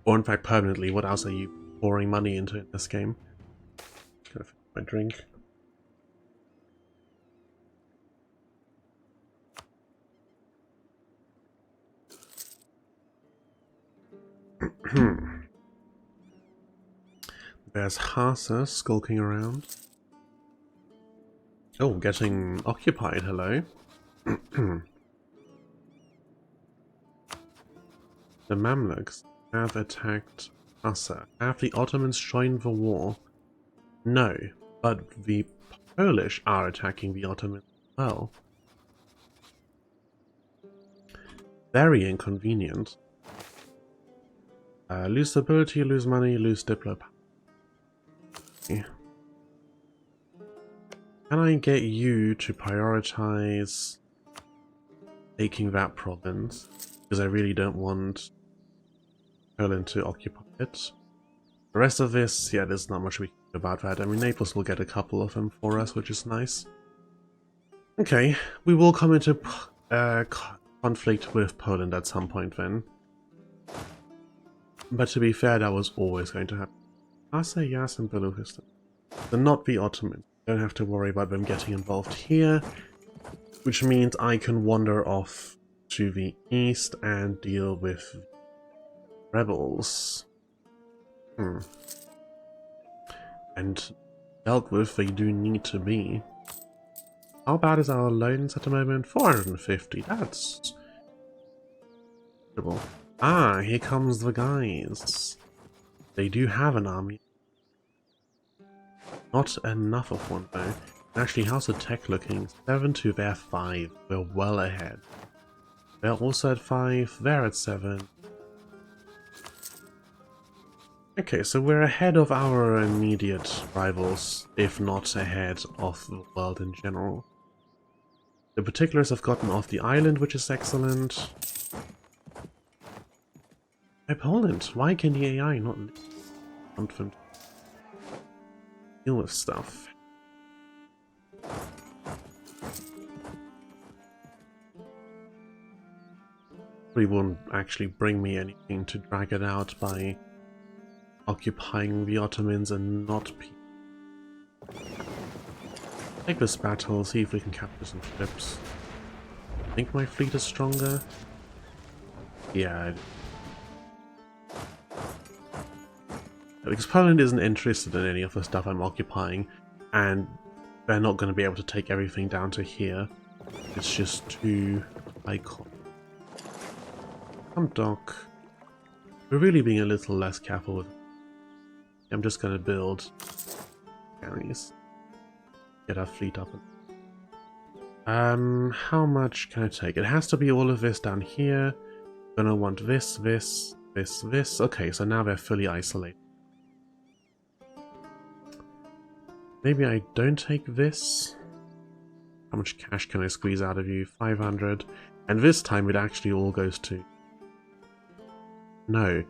Or in fact permanently. What else are you pouring money into in this game? Gonna finish my drink. There's Hasa skulking around. Oh, getting occupied, hello. The Mamluks have attacked Hasa. Have the Ottomans joined the war? No, but the Polish are attacking the Ottomans as well. Very inconvenient. Lose stability, lose money, lose diplo. Can I get you to prioritize taking that province? Because I really don't want Poland to occupy it. The rest of this, yeah, there's not much we can do about that. I mean, Naples will get a couple of them for us, which is nice. Okay, we will come into conflict with Poland at some point then. But to be fair, that was always going to happen. Asa, Yas, and Beluchistan. They're not the Ottomans. Don't have to worry about them getting involved here, which means I can wander off to the east and deal with rebels. And dealt with they do need to be. How bad is our loans at the moment? 450. That's terrible. Ah, here comes the guys. They do have an army. Not enough of one though. Actually, how's the tech looking? 7 to their 5. We're well ahead. They're also at 5, they're at 7. Okay, so we're ahead of our immediate rivals, if not ahead of the world in general. The particulars have gotten off the island, which is excellent. Hey, Poland, why can the AI not deal with stuff? Probably won't actually bring me anything to drag it out by occupying the Ottomans and not take this battle, see if we can capture some ships. I think my fleet is stronger. Yeah. Because Poland isn't interested in any of the stuff I'm occupying, and they're not going to be able to take everything down to here. It's just too iconic. Come dock. We're really being a little less careful with. I'm just going to build galleys. Get our fleet up. How much can I take? It has to be all of this down here. Gonna want this, this, this, this. Okay, so now they're fully isolated. Maybe I don't take this. How much cash can I squeeze out of you? 500. And this time it actually all goes to... No,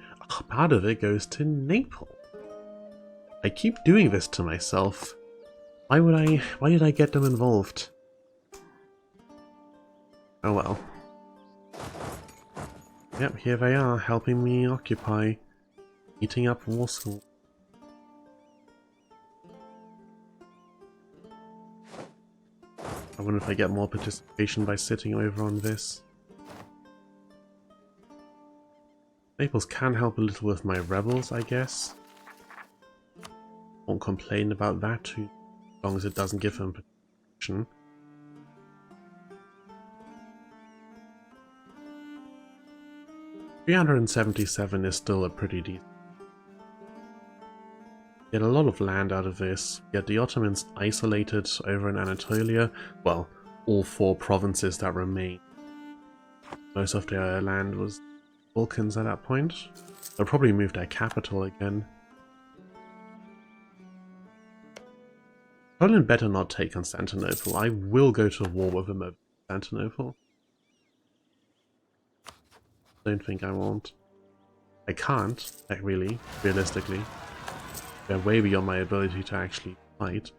part of it goes to Naples. I keep doing this to myself. Why did I get them involved? Oh well. Yep, here they are, helping me occupy. Eating up war school. I wonder if I get more participation by sitting over on this. Naples can help a little with my rebels, I guess. Won't complain about that too long as it doesn't give them protection. $377 is still a pretty decent. Get a lot of land out of this. Get the Ottomans isolated over in Anatolia. Well, all 4 provinces that remain. Most of their land was Balkans at that point. They'll probably move their capital again. Poland better not take Constantinople. I will go to war with them over Constantinople. Don't think I won't. I can't, like really, realistically. They're way beyond my ability to actually fight.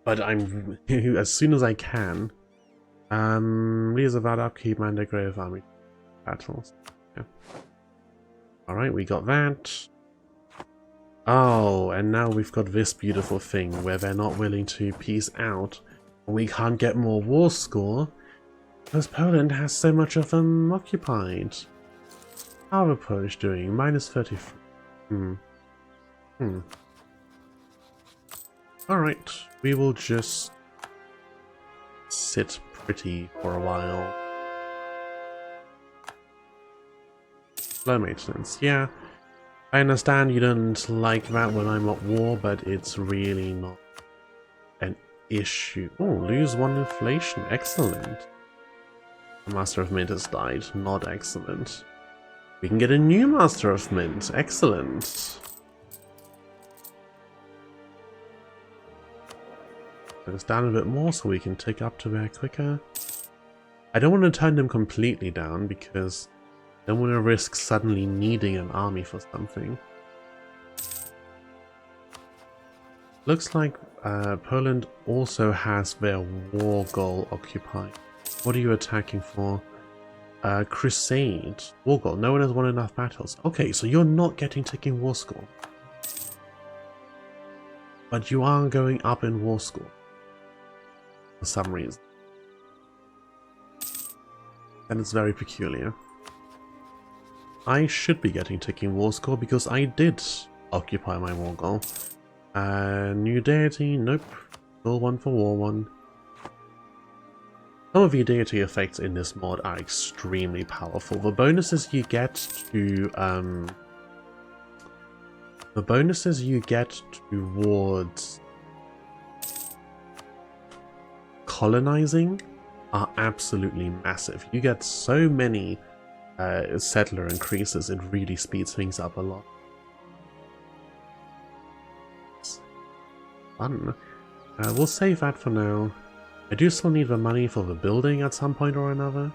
But I'm, as soon as I can, leaders of that upkeep and degrade army battles. Yeah. Alright, we got that. Oh, and now we've got this beautiful thing where they're not willing to peace out. We can't get more war score because Poland has so much of them occupied. How are the Polish doing? -33. Alright, we will just sit pretty for a while. Low maintenance, yeah. I understand you don't like that when I'm at war, but it's really not an issue. Oh, lose 1 inflation. Excellent. The Master of Mint has died. Not excellent. We can get a new Master of Mint. Excellent. Put us down a bit more so we can tick up to there quicker. I don't want to turn them completely down because I don't want to risk suddenly needing an army for something. Looks like Poland also has their war goal occupied. What are you attacking for? Crusade. War goal. No one has won enough battles. Okay, so you're not getting ticking war score. But you are going up in war score. For some reason. And it's very peculiar. I should be getting ticking war score because I did occupy my war goal. New deity, nope. Still 1 for war 1. Some of the deity effects in this mod are extremely powerful. The bonuses you get towards colonizing are absolutely massive. You get so many settler increases, it really speeds things up a lot. Fun. We'll save that for now. I do still need the money for the building at some point or another.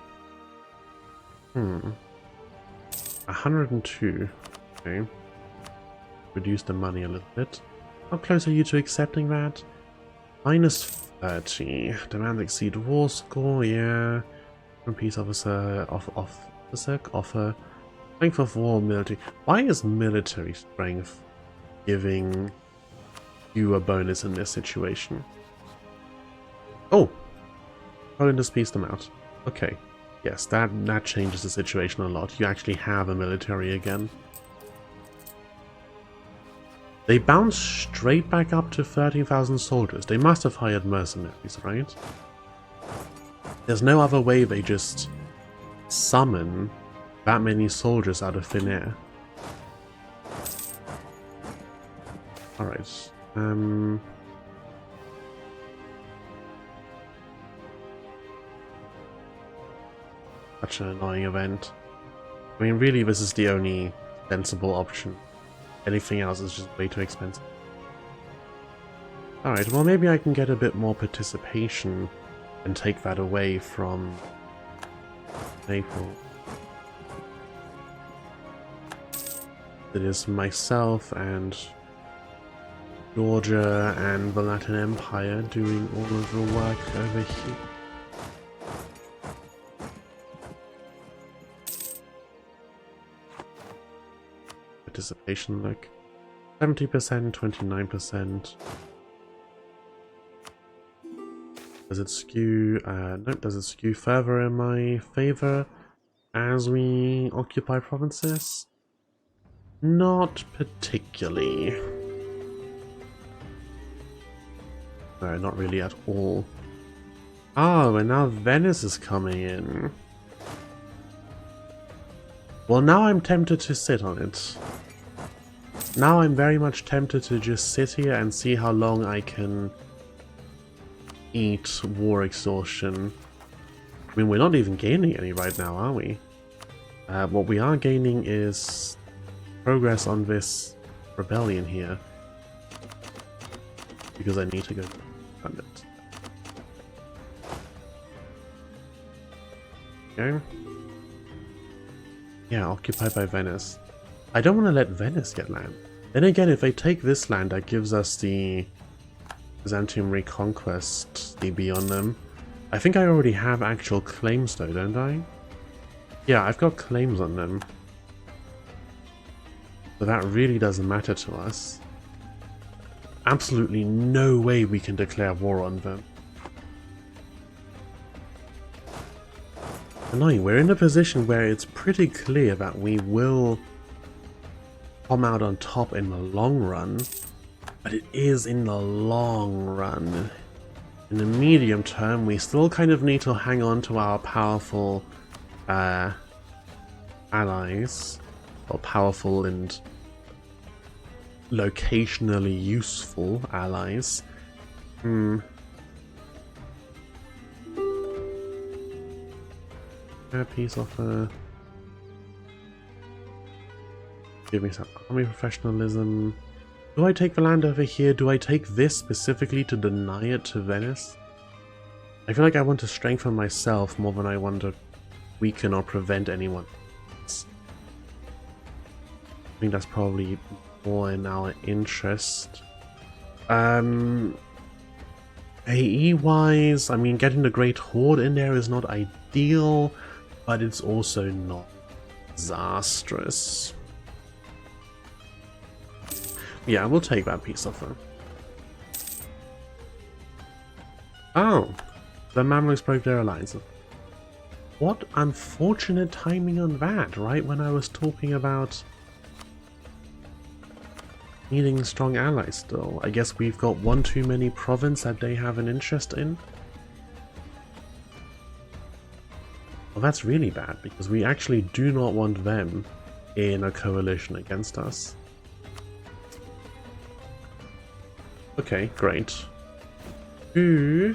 102. Okay. Reduce the money a little bit. How close are you to accepting that? Minus 30. Demand exceed war score, yeah. Peace officer, offer. Strength of war, military. Why is military strength giving you a bonus in this situation? Oh! Poland has pieced them out. Okay. Yes, that changes the situation a lot. You actually have a military again. They bounce straight back up to 13,000 soldiers. They must have hired mercenaries, right? There's no other way they just summon that many soldiers out of thin air. Alright. Such an annoying event. I mean, really, this is the only sensible option. Anything else is just way too expensive. Alright, well maybe I can get a bit more participation and take that away from April. It is myself and Georgia and the Latin Empire doing all of the work over here. Participation, look. 70%, 29%. Does it skew? Nope, does it skew further in my favor as we occupy provinces? Not particularly. No, not really at all. Oh, and now Venice is coming in. Well, now I'm tempted to sit on it. Now I'm very much tempted to just sit here and see how long I can eat war exhaustion. I mean, we're not even gaining any right now, are we? What we are gaining is progress on this rebellion here. Because I need to go fund it. Okay. Yeah, occupied by Venice. I don't want to let Venice get land. Then again, if they take this land, that gives us the Byzantium Reconquest DB on them. I think I already have actual claims though, don't I? Yeah, I've got claims on them. So that really doesn't matter to us. Absolutely no way we can declare war on them. Annoying, we're in a position where it's pretty clear that we will come out on top in the long run, but it is in the long run. In the medium term, we still kind of need to hang on to our powerful allies, or powerful and locationally useful allies. Peace offer. Give me some army professionalism. Do I take the land over here? Do I take this specifically to deny it to Venice? I feel like I want to strengthen myself more than I want to weaken or prevent anyone else. I think that's probably more in our interest. AE-wise, I mean, getting the Great Horde in there is not ideal, but it's also not disastrous. Yeah, we'll take that peace offer. Oh, the Mamluks broke their alliance. What unfortunate timing on that, right when I was talking about needing strong allies still. I guess we've got one too many province that they have an interest in. Well, that's really bad, because we actually do not want them in a coalition against us. Okay, great. Ooh.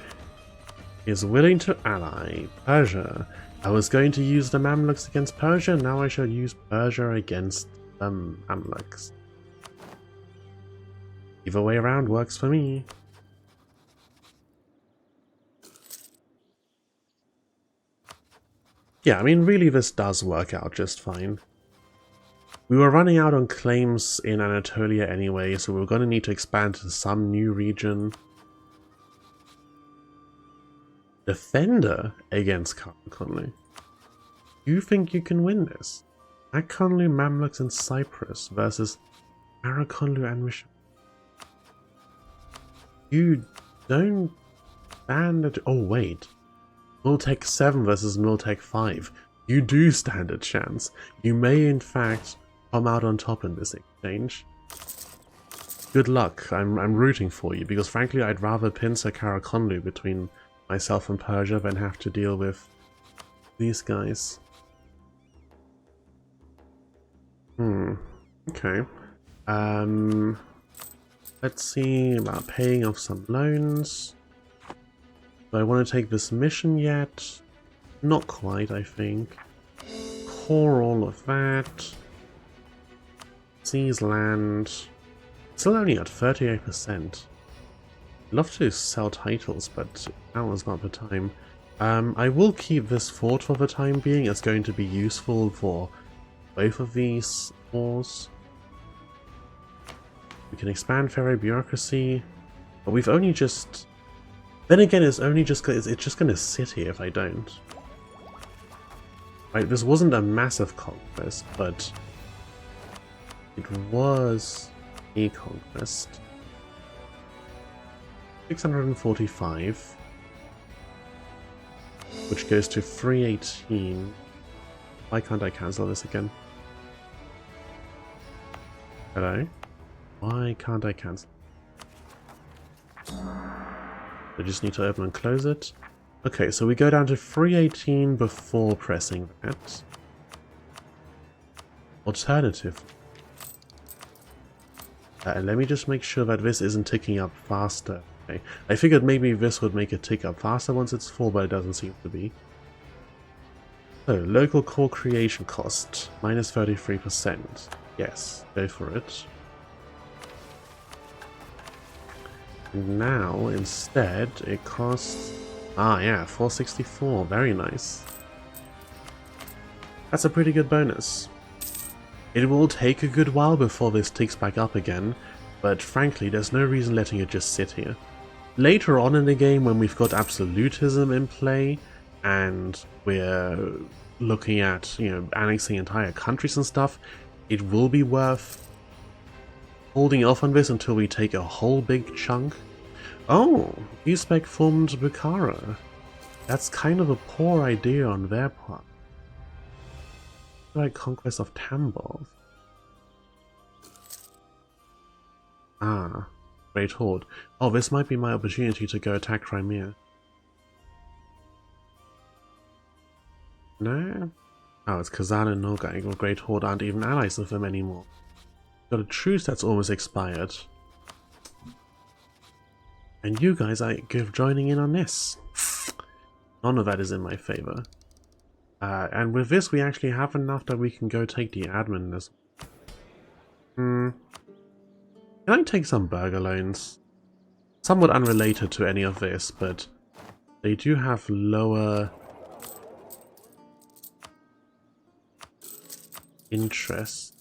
is willing to ally Persia. I was going to use the Mamluks against Persia, now I shall use Persia against the Mamluks. Either way around works for me. Yeah, I mean, really this does work out just fine. We were running out on claims in Anatolia anyway, so we were going to need to expand to some new region. Defender against Karakonlu. You think you can win this? Karakonlu, Mamluks and Cyprus versus Karakonlu and Misha. You don't stand it. Oh wait. Miltech 7 versus Miltech 5. You do stand a chance. You may in fact come out on top in this exchange. Good luck. I'm rooting for you because frankly I'd rather pincer Karakonlu between myself and Persia than have to deal with these guys. Okay. Let's see about paying off some loans. Do I want to take this mission yet? Not quite, I think. Core all of that. Seize land. Still only at 38%. I'd love to sell titles, but now was not the time. I will keep this fort for the time being. It's going to be useful for both of these wars. We can expand Pharaoh bureaucracy, but we've only just... Then again, it's just going to sit here if I don't. Right, this wasn't a massive conquest, but it was a conquest. 645, which goes to 318. Why can't I cancel this again? Hello? Why can't I cancel? I just need to open and close it. Okay, so we go down to 318 before pressing that. Alternative. Let me just make sure that this isn't ticking up faster. Okay. I figured maybe this would make it tick up faster once it's full, but it doesn't seem to be. So, local core creation cost, minus 33%. Yes, go for it. Now, instead, it costs... Ah, yeah, 464. Very nice. That's a pretty good bonus. It will take a good while before this ticks back up again, but frankly, there's no reason letting it just sit here. Later on in the game, when we've got absolutism in play, and we're looking at, you know, annexing entire countries and stuff, it will be worth holding off on this until we take a whole big chunk. Oh, Uzbek formed Bukhara. That's kind of a poor idea on their part. Like conquest of Tambov. Ah, Great Horde. Oh, this might be my opportunity to go attack Crimea. No? Oh, it's Kazan and Nogai or Great Horde aren't even allies with them anymore. Got a truce that's almost expired. And you guys are joining in on this. None of that is in my favor. And with this, we actually have enough that we can go take the admin as well. Can I take some burger loans? Somewhat unrelated to any of this, but they do have lower interest.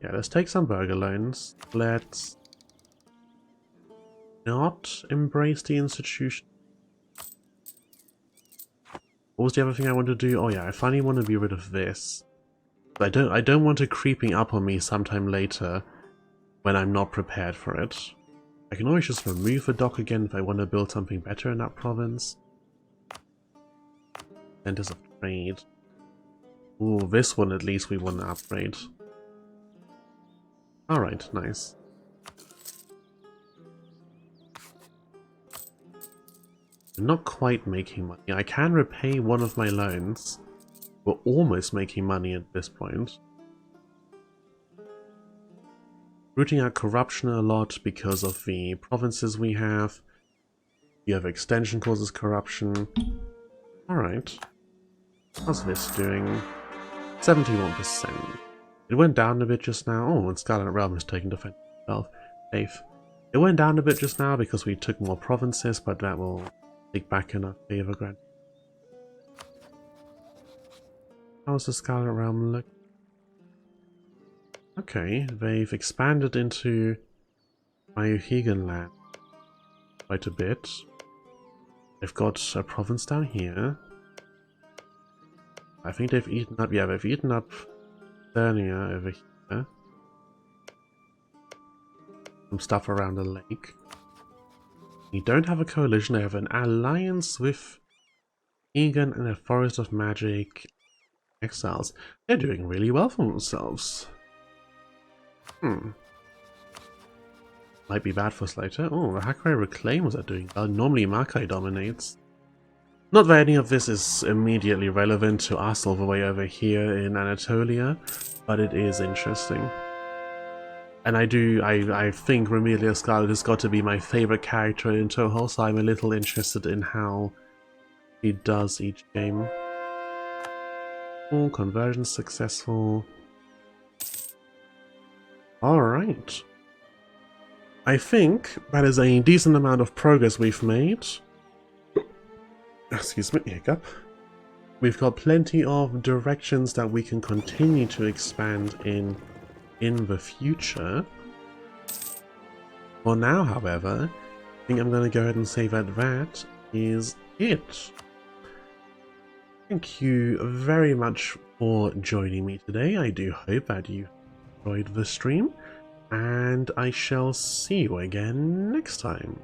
Yeah, let's take some burger loans. Let's not embrace the institution. What was the other thing I want to do? Oh yeah, I finally want to be rid of this. But I don't want it creeping up on me sometime later when I'm not prepared for it. I can always just remove the dock again if I want to build something better in that province. Centers of trade. Ooh, this one at least we want to upgrade. Alright, nice. I'm not quite making money. I can repay one of my loans. We're almost making money at this point. rooting out corruption a lot because of the provinces we have. The other extension causes corruption. Alright. How's this doing? 71%. It went down a bit just now. Oh, and Scarlet Realm is taking defense itself. Safe. It went down a bit just now because we took more provinces, but that will take back in our favor gradually. How's the Scarlet Realm look? Okay, they've expanded into Myohegan land quite a bit. They've got a province down here. I think they've eaten up, yeah, they've eaten up Cernia over here. Some stuff around the lake. They don't have a coalition, they have an alliance with Egan and a Forest of Magic exiles. They're doing really well for themselves. Might be bad for us later. Oh, the Hakkari Reclaimers are doing well. Normally Makai dominates. Not that any of this is immediately relevant to us all the way over here in Anatolia, but it is interesting. And I think Remelia Scarlet has got to be my favorite character in Touhou, so I'm a little interested in how he does each game. All conversion successful. Alright. I think that is a decent amount of progress we've made. Excuse me, hiccup. We've got plenty of directions that we can continue to expand in the future. For now, however, I think I'm going to go ahead and say that that is it. Thank you very much for joining me today. I do hope that you enjoyed the stream, and I shall see you again next time.